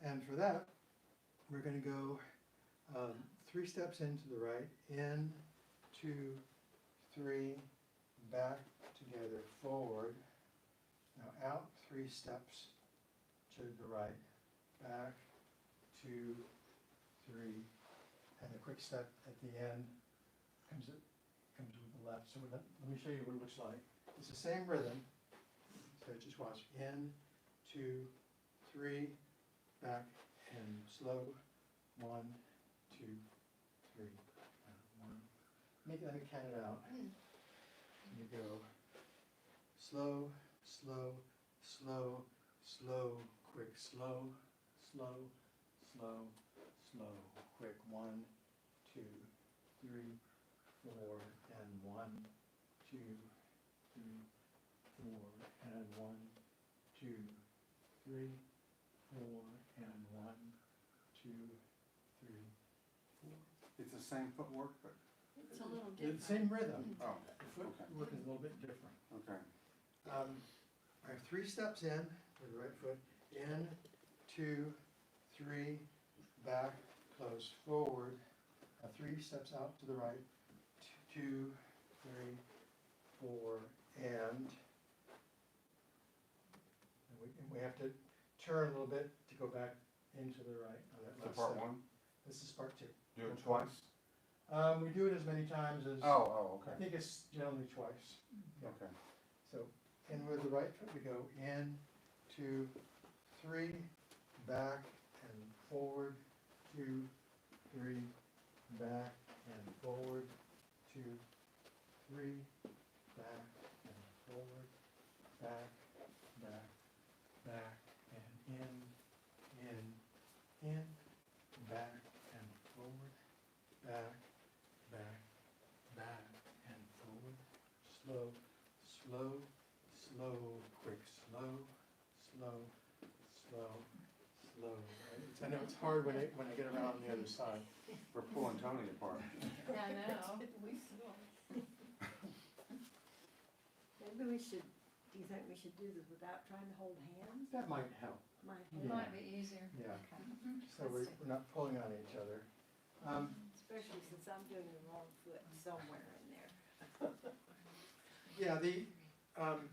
And for that, we're gonna go 3 steps into the right, in, 2, 3, back, together, forward. Now out 3 steps to the right, back, 2, 3, and a quick step at the end comes with the left. So let me show you what it looks like. It's the same rhythm. So just watch. In, 2, 3, back, and slow. 1, 2, 3, 1. Let me count it out. You go slow, slow, slow, slow, quick, slow, slow, slow, slow, quick. 1, 2, 3, 4, and 1, 2, 3, 4, and 1, 2, 3, 4, and 1, 2, 3, 4. It's the same footwork, but, It's a little The different. same rhythm. oh, The okay, footwork is a little bit different. okay. I have 3 steps in with the right foot. In, 2, 3, back, close, forward. 3 steps out to the right. 2, 3, 4, and we have to turn a little bit to go back into the right on that So last part step. 1, This is part 2. do it twice? We do it as many times as, Oh, I okay, think it's generally twice. okay. So, in with the right foot, we go in, 2, 3, back and forward, 2, 3, back and forward, 2, 3, back and forward, back, back, and in, back and forward, back, and forward, slow, quick, slow. I know it's hard when I get around on the other side. We're pulling Tony apart. I know. We slow. Maybe we should, do you think we should do this without trying to hold hands? That might help, Might It Yeah. might be easier. yeah, Okay. so we're not pulling on each other. Especially since I'm doing the wrong foot somewhere in there. Yeah, I'm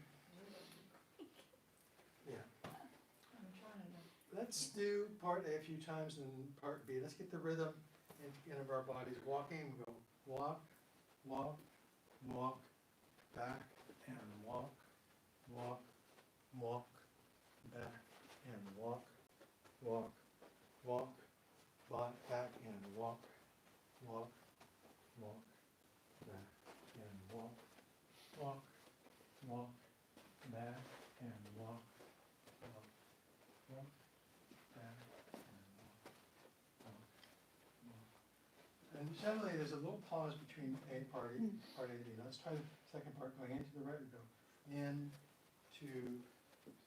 trying to. let's do part A a few times and part B. Let's get the rhythm in our bodies. Walking, we go walk, back and walk, back and walk, back and walk, back and walk, back and walk, back and walk. And generally, there's a little pause between part A and B. Let's try the second part, going into the right, we go in, 2,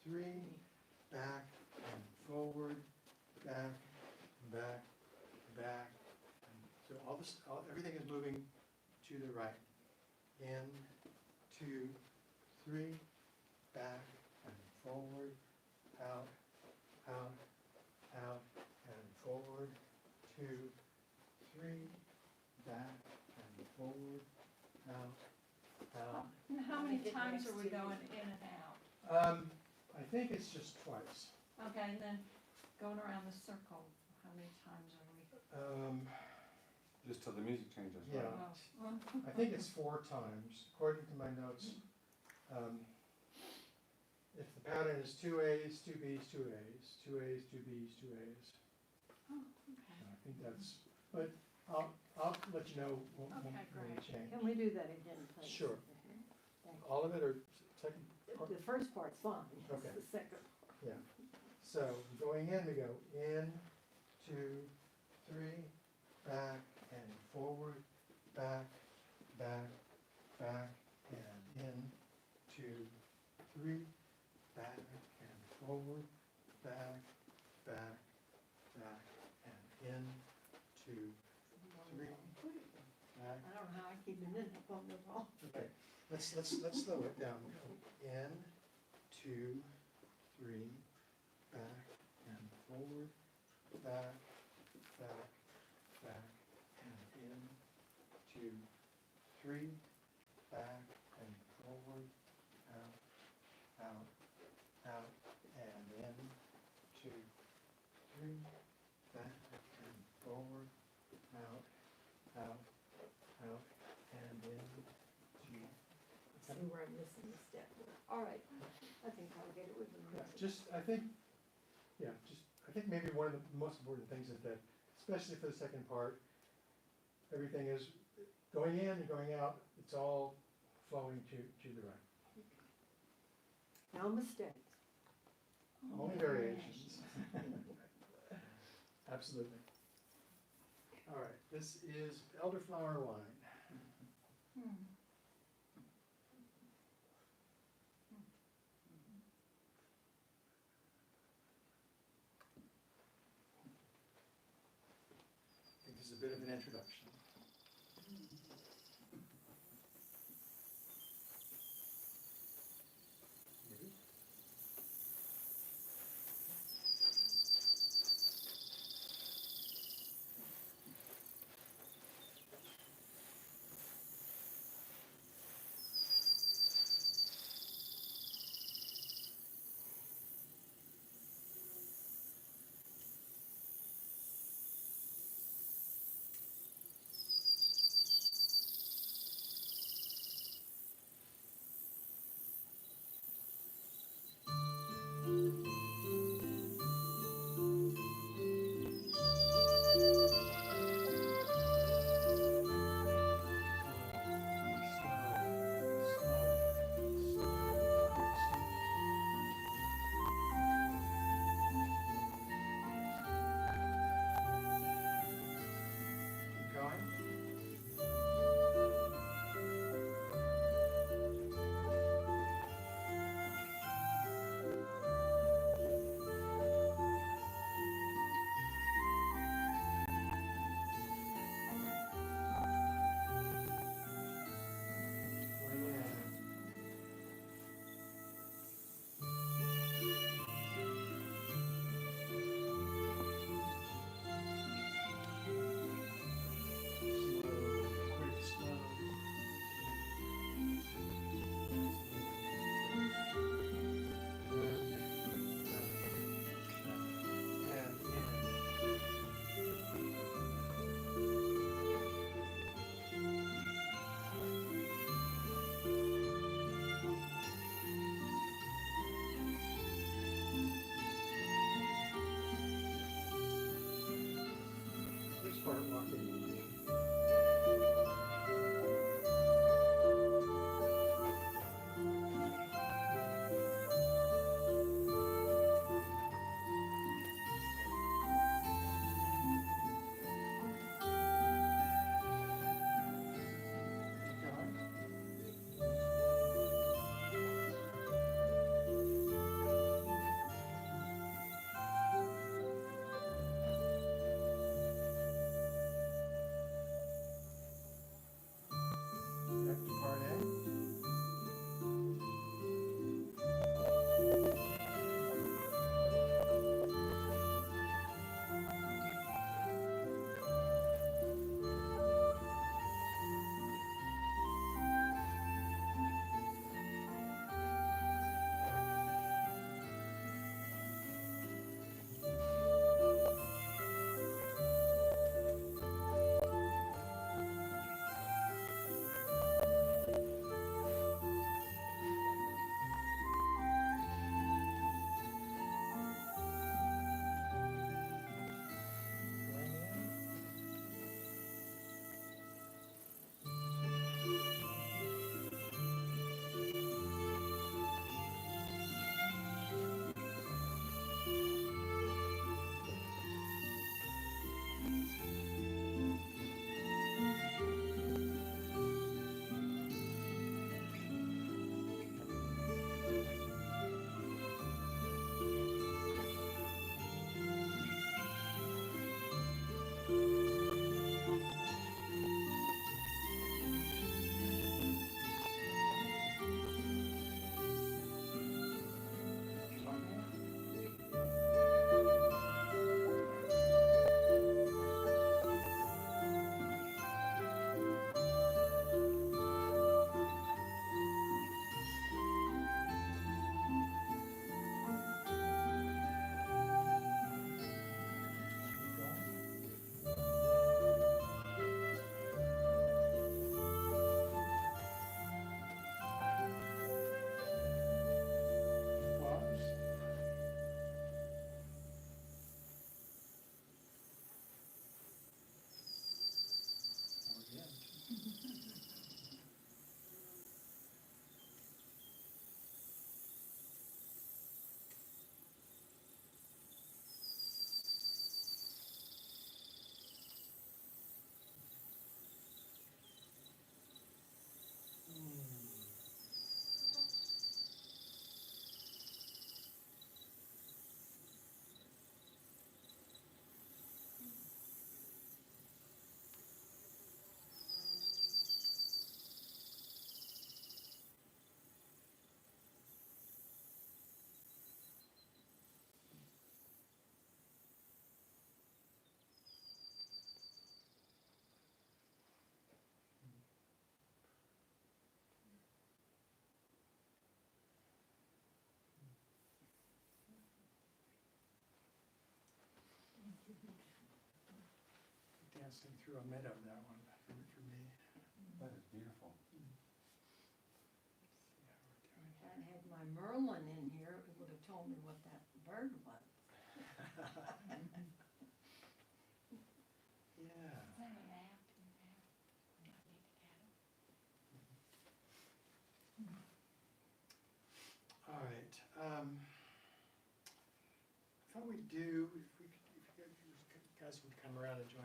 3, back and forward, back. And so everything is moving to the right. In, 2, 3, back and forward, out, and forward, 2, 3, back and forward, out. And how many times are we going in and out? I think it's just twice. Okay, and then going around the circle, how many times are we? Just till the music changes, right? Yeah. Well, I think it's 4 times, according to my notes. If the pattern is 2 A's, 2 B's, 2 A's, 2 A's, 2 B's, 2 A's. oh, okay. I think that's, but I'll let you know when Okay, we great. change. Can we do that again, please? Sure. Thank you. All of it or second? part? The first part's fine, it's Okay. the second. So going in, we go in, 2, 3, back and forward, back, and in, 2, 3, back and forward, back, and in, 2, 3, back. I don't know how I keep it in up on the wall. Okay, let's slow it down. In, 2, 3, back and forward, back, and in, 2, 3, back and forward, out, and in, 2, 3, back and forward, out, and in, 2. See where I'm missing the step. All right, I think I'll get it with the Yeah, music. I think maybe one of the most important things is that, especially for the second part, everything is going in and going out, it's all flowing to the right. No mistakes. Only variations. Absolutely. All right, this is Elderflower Wine. I think this is a bit of an introduction. Maybe. Keep going. Bring it in. Slow, quick, slow. And in. Let's start walking. Keep going. dancing through a meadow, that one, for me. That is beautiful. Yeah, we're If I had my Merlin in here, it would have told me what that bird was. Yeah. Is that a map? All right, I thought we'd do, if you guys would come around and join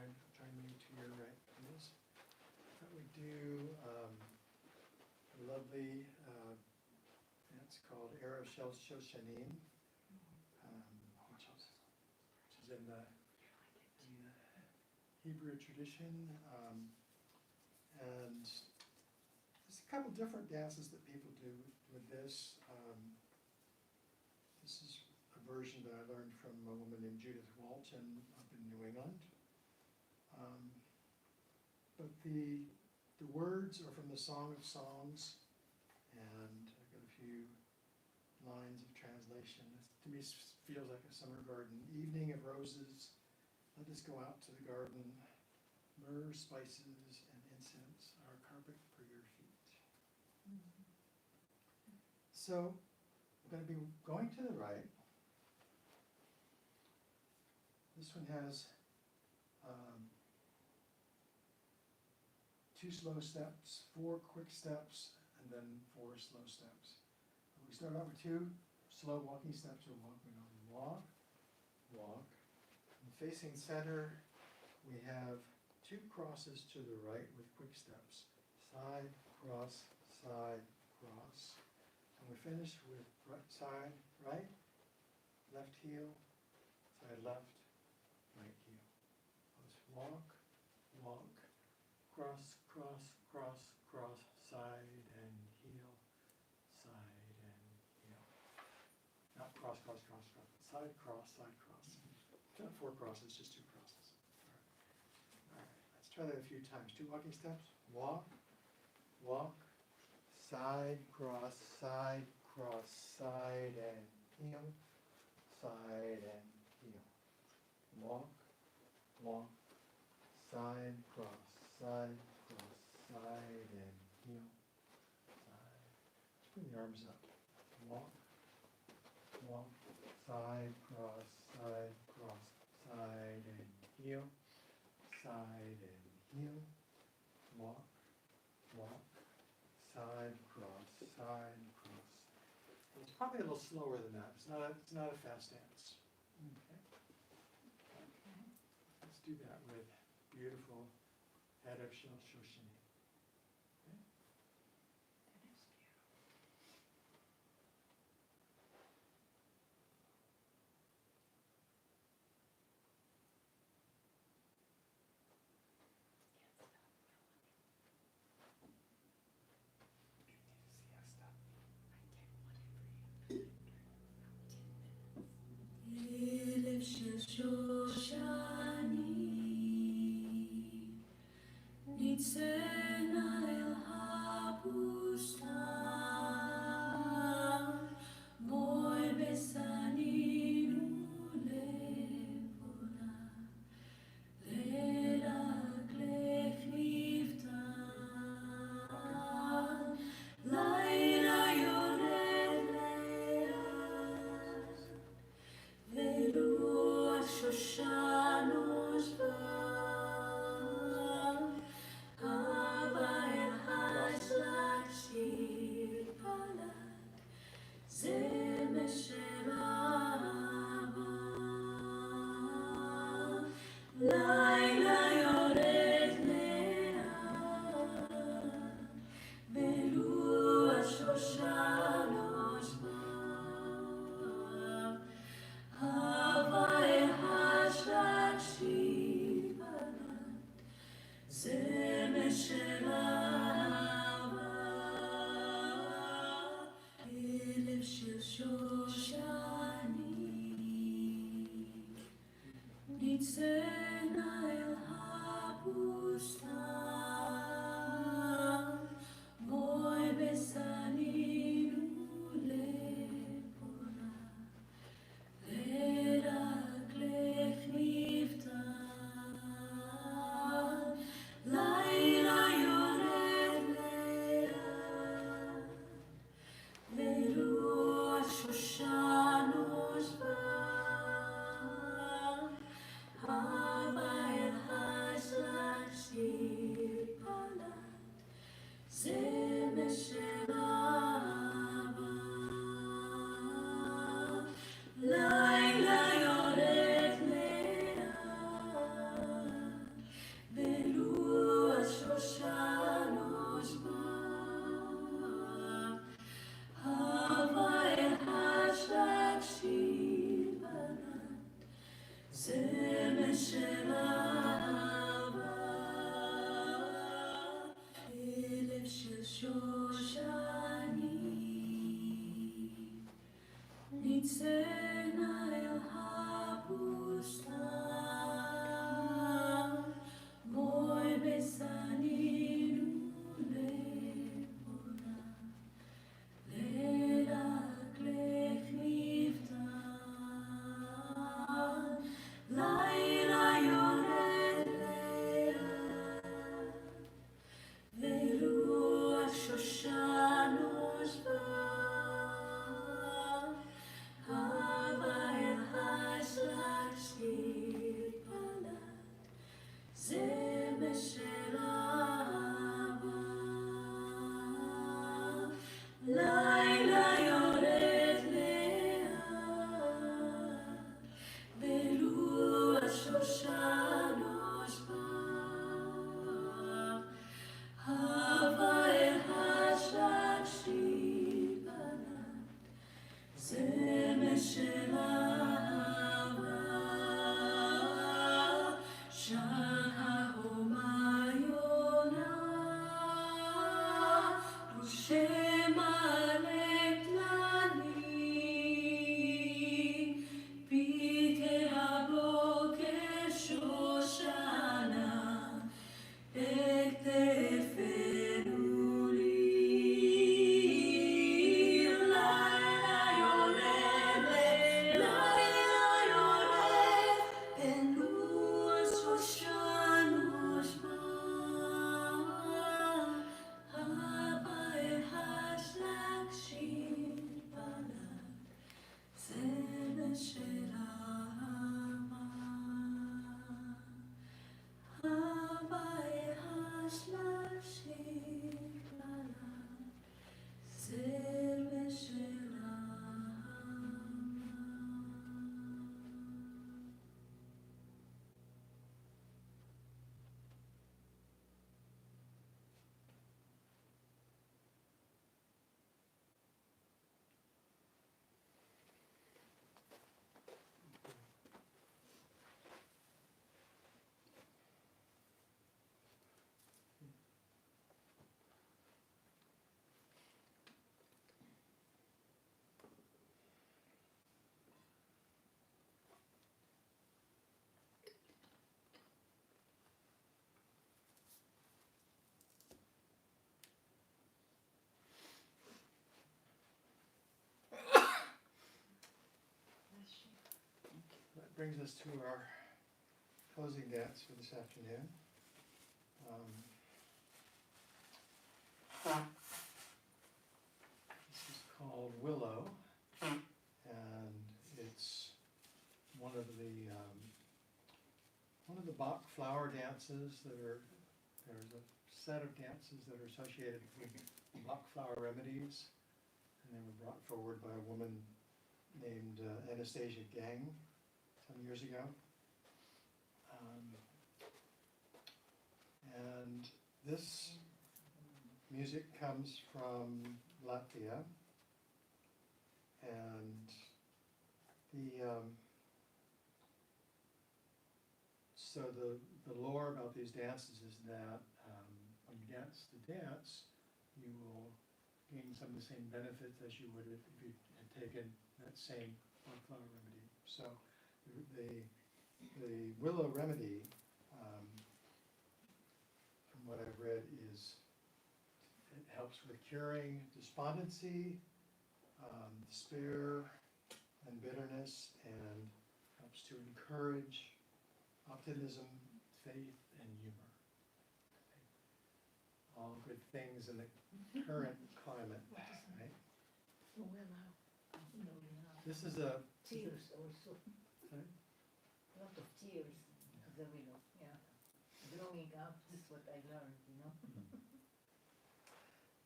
me to your right, please. I thought we'd do a lovely dance called Erev Shel Shoshanim, which is in the Hebrew tradition, and there's a couple different dances that people do with this. This is a version that I learned from a woman named Judith Walton up in New England. But the words are from the Song of Songs, and I've got a few lines of translation. This, to me, feels like a summer garden. Evening of roses, let us go out to the garden. Myrrh, spices, and incense, our carpet for your feet. So, I'm going to be going to the right. This one has 2 slow steps, 4 quick steps, and then 4 slow steps. We start out with 2 slow walking steps. We're walking on walk, walk. And facing center, we have 2 crosses to the right with quick steps. Side, cross, and we finish with right side, right, left heel, side left, right heel. Let's walk, walk, cross, cross, cross, cross, side and heel, side and heel. Not cross, cross, cross, cross, side cross, side cross. Not 4 crosses, just 2 crosses. All right, let's try that a few times. 2 walking steps. Walk, walk, side, cross, side and heel, side and heel. Walk, walk, side, cross, side and heel, side. Let's bring the arms up. Walk, walk, side, cross, side and heel, side and heel. Walk, walk, side, cross, side, cross. It's probably a little slower than that. It's not a fast dance. Okay. Let's do that with beautiful Erev Shel Shoshanim. Okay. Erev Shel Shoshanim, Nitzeh תצאנה אל הבוסתן, בואי בסנינו לבונה, ללכלך נפתן, לילה יורד לאט, ורוח שושנות בא, הווה אל השלג שיר פלט, זמר של אהבה. לילה יורד לאט, ורוח שושנות בא, הווה אל השלג שיר פלט, זמר של אהבה. שם החומה יונה, רושם עלי כללים, פתחי הבוקר שושנה, בכתפינו לי. לילה יורד, לילה יורד, בלוח שושנות בא, הבא אל השלג שיר פלט, זמר של אהבה. הבא אל השלג שיר פלט, זמר של אהבה. That brings us to our closing dance for this afternoon. This is called Willow, and it's one of the Bach flower dances that are. There's a set of dances that are associated with Bach flower remedies, and they were brought forward by a woman named Anastasia Gang some years ago. And this music comes from Latvia, and the lore about these dances is that when you dance the dance, you will gain some of the same benefits as you would if you had taken that same flower remedy. So the Willow remedy, from what I've read, is it helps with curing despondency, despair, and bitterness, and helps to encourage optimism, faith, and humor. All good things in the current climate, right? Willow. This is a, Tears also. Sorry? A lot of tears, the willow, yeah. Growing up, this is what I learned, you know.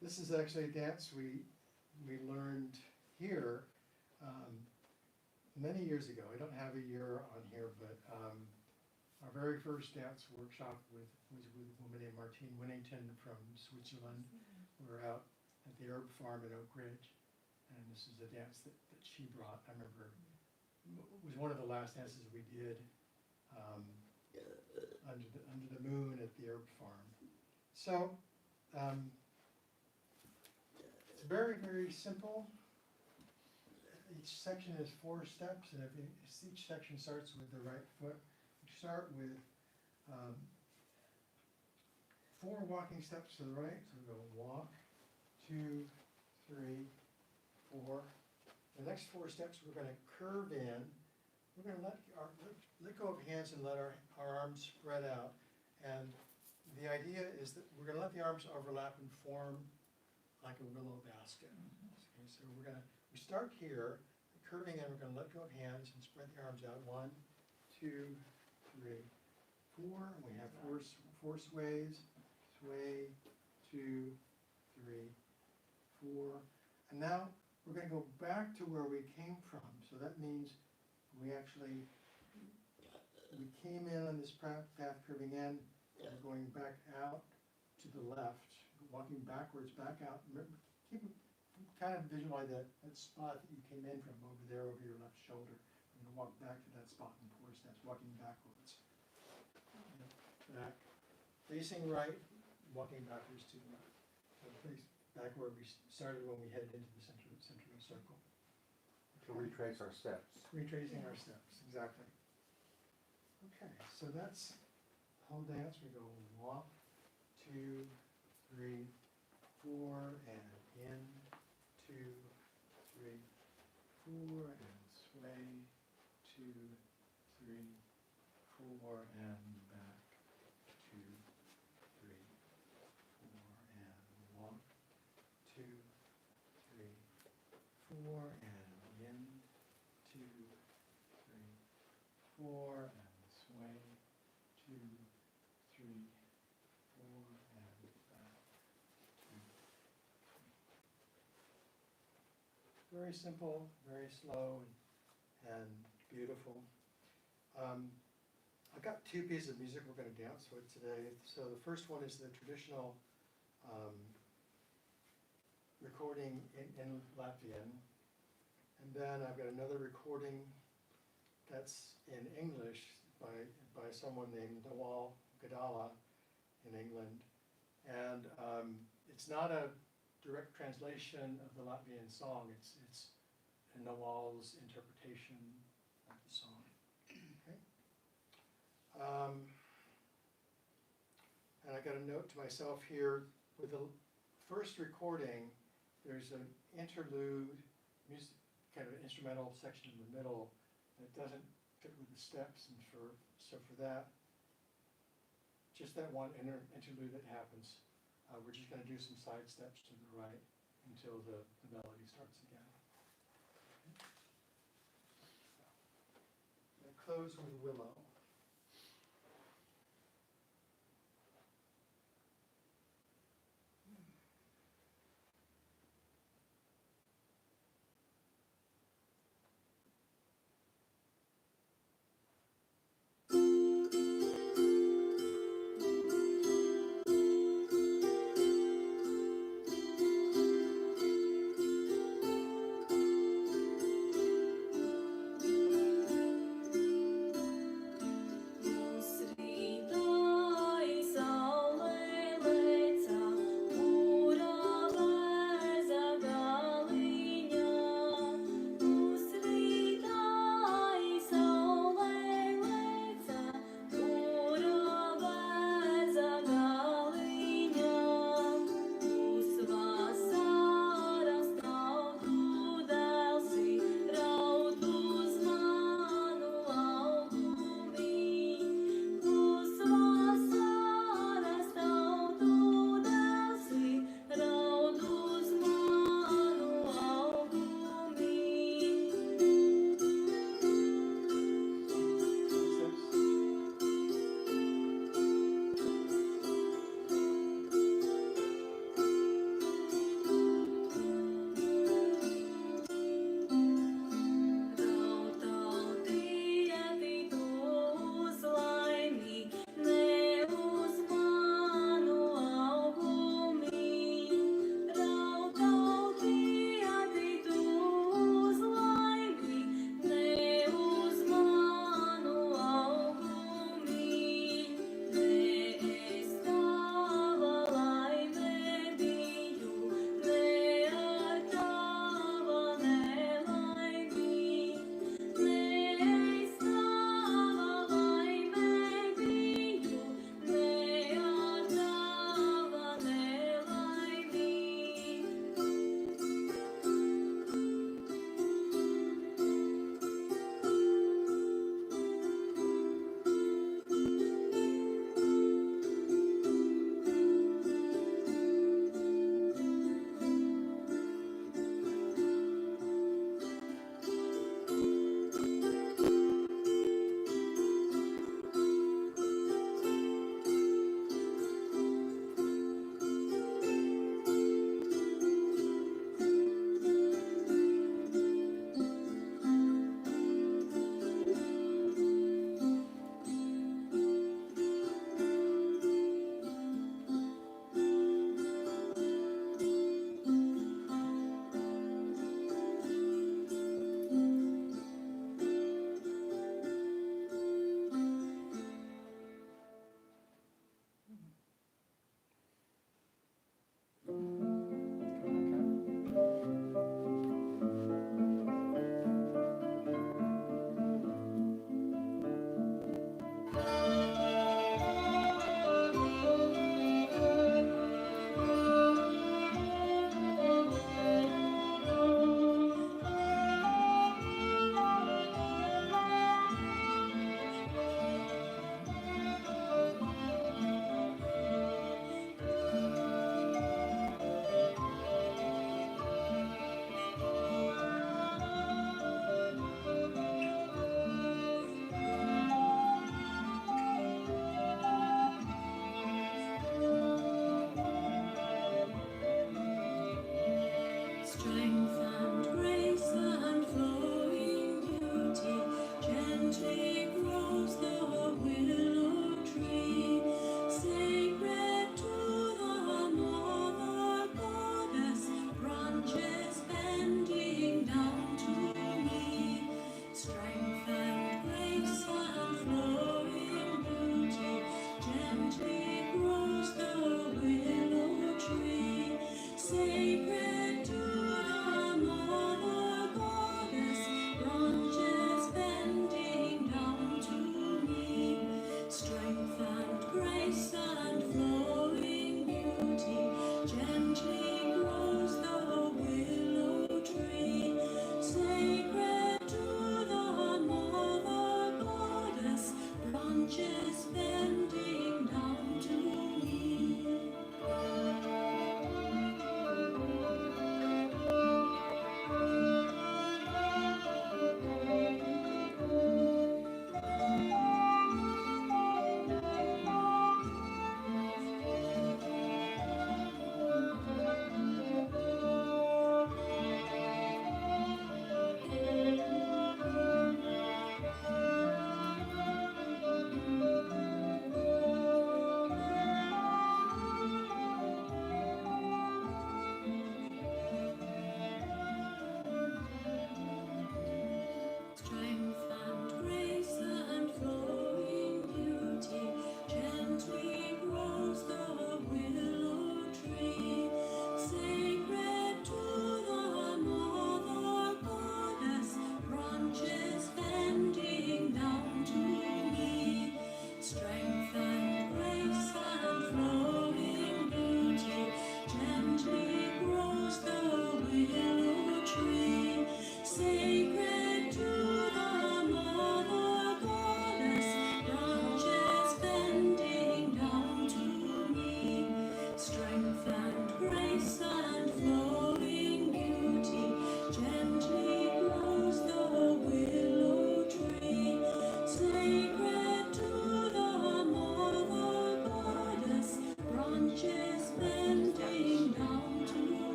this is actually a dance we learned here many years ago. I don't have a year on here, but our very first dance workshop was with a woman named Martine Winnington from Switzerland. We were out at the herb farm in Oak Ridge, and this is a dance that she brought. I remember it was one of the last dances we did under the moon at the herb farm. So it's very, very simple. You each section is 4 steps, and if each section starts with the right foot, you start with 4 walking steps to the right, so we go walk, 2, 3, 4. The next 4 steps, we're gonna curve in. We're gonna let go of hands and let our arms spread out. And the idea is that we're gonna let the arms overlap and form like a willow basket. Okay, so we start here, curving in, we're gonna let go of hands and spread the arms out. 1, 2, 3, 4. And we have four sways. Sway, 2, 3, 4. And now we're gonna go back to where we came from. So that means we came in on this path curving in, we're going back out to the left, walking backwards, back out. Kind of visualize that spot that you came in from over there, over your left shoulder. We're gonna walk back to that spot in 4 steps, walking backwards. Back, facing right, walking backwards to the left. So face back where we started when we headed into the center of the circle. To retrace our steps. Retracing our steps, exactly. Okay, so that's the whole dance. We go walk, 2, 3, 4, and in, 2, 3, 4, and sway, 2, 3, 4, and back, 2, 3, 4, and walk, 2, 3, 4, and in, 2, 3, 4, and sway, 2, 3, 4, and back, 2, 3. Very simple, very slow, and beautiful. I've got 2 pieces of music we're going to dance with today. So the first one is the traditional recording in Latvian. And then I've got another recording that's in English by someone named Nawal Gadala in England. And it's not a direct translation of the Latvian song, it's Nawal's interpretation of the song. Okay. And I got a note to myself here, with the first recording, there's an interlude, music, kind of an instrumental section in the middle that doesn't fit with the steps, and so for that, just that one interlude that happens, we're just going to do some side steps to the right until the melody starts again. Okay. Close with Willow.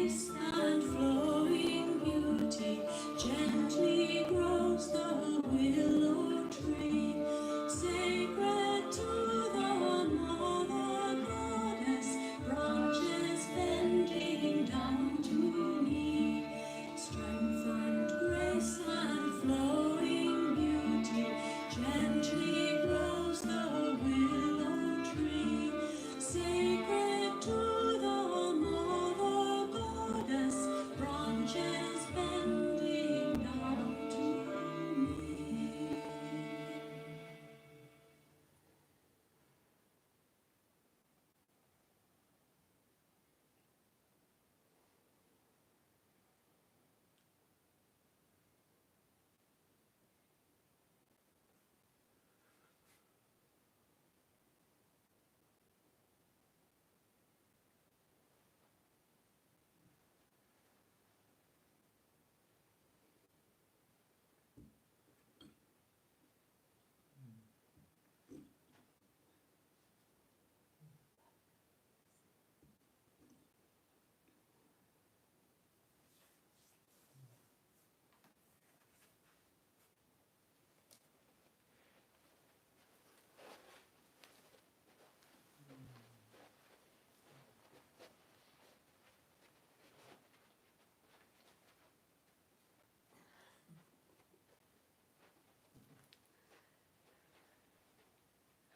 grace and flowing beauty, gently grows the willow tree, sacred to the mother goddess, branches bending down to me. Strength and grace and flowing beauty, gently grows the willow tree, sacred to the mother goddess, branches bending down to me.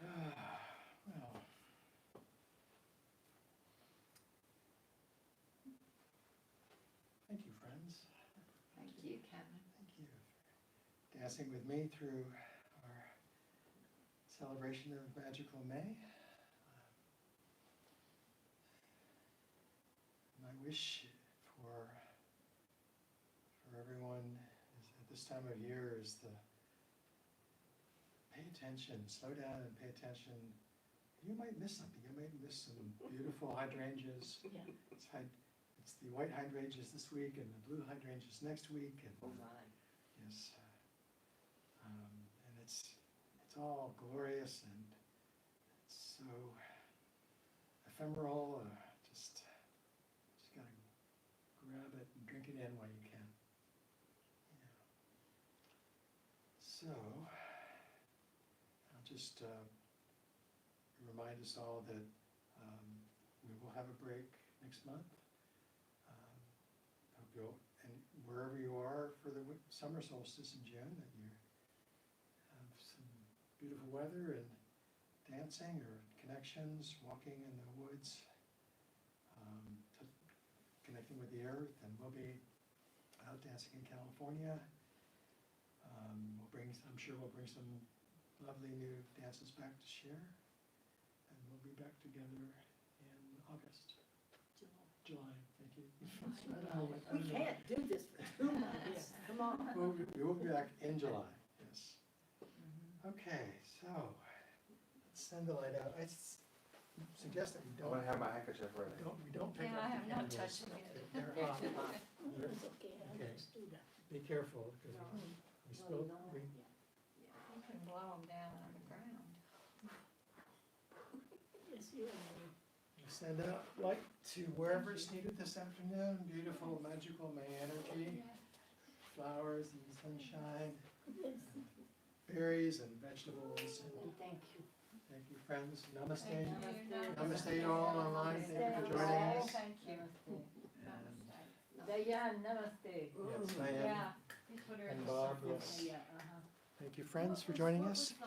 Well, thank you, friends. Thank you, Kevin. Thank you for dancing with me through our celebration of Magical May. My wish for everyone is at this time of year is to pay attention, slow down and pay attention. You might miss something. You might miss some beautiful hydrangeas. Yeah. It's the white hydrangeas this week and the blue hydrangeas next week, and Oh my. yes, and it's all glorious and it's so ephemeral. Just gotta grab it and drink it in while you can. Yeah. So I'll just remind us all that we will have a break next month. Hope you'll, and wherever you are for the summer solstice in June, that you have some beautiful weather and dancing or connections, walking in the woods, connecting with the earth, and we'll be out dancing in California. I'm sure we'll bring some lovely new dances back to share, and we'll be back together in August. July, thank you. We can't do this for 2 months. Come on. We will be back in July, yes. Okay, so, let's send the light out. I suggest that we I'm gonna don't, have my handkerchief ready. we don't pick Yeah, up I the have not candles. touched it. They're They're hot. too hot. It's okay, I'll Okay. just do that. Be careful, because we spilled, we, You can blow them down on the ground. Yes, you and me. we send out light to wherever it's needed this afternoon. Beautiful, magical May energy, flowers and sunshine, Yes, berries and vegetables. And thank you. thank you, friends. Namaste. Thank you. Namaste all online. Thank you for joining us. Thank you. And Diane, namaste. yes, Diane Yeah. You put her in and the Bob, circle. yes. Yeah, Thank you, friends, for joining us.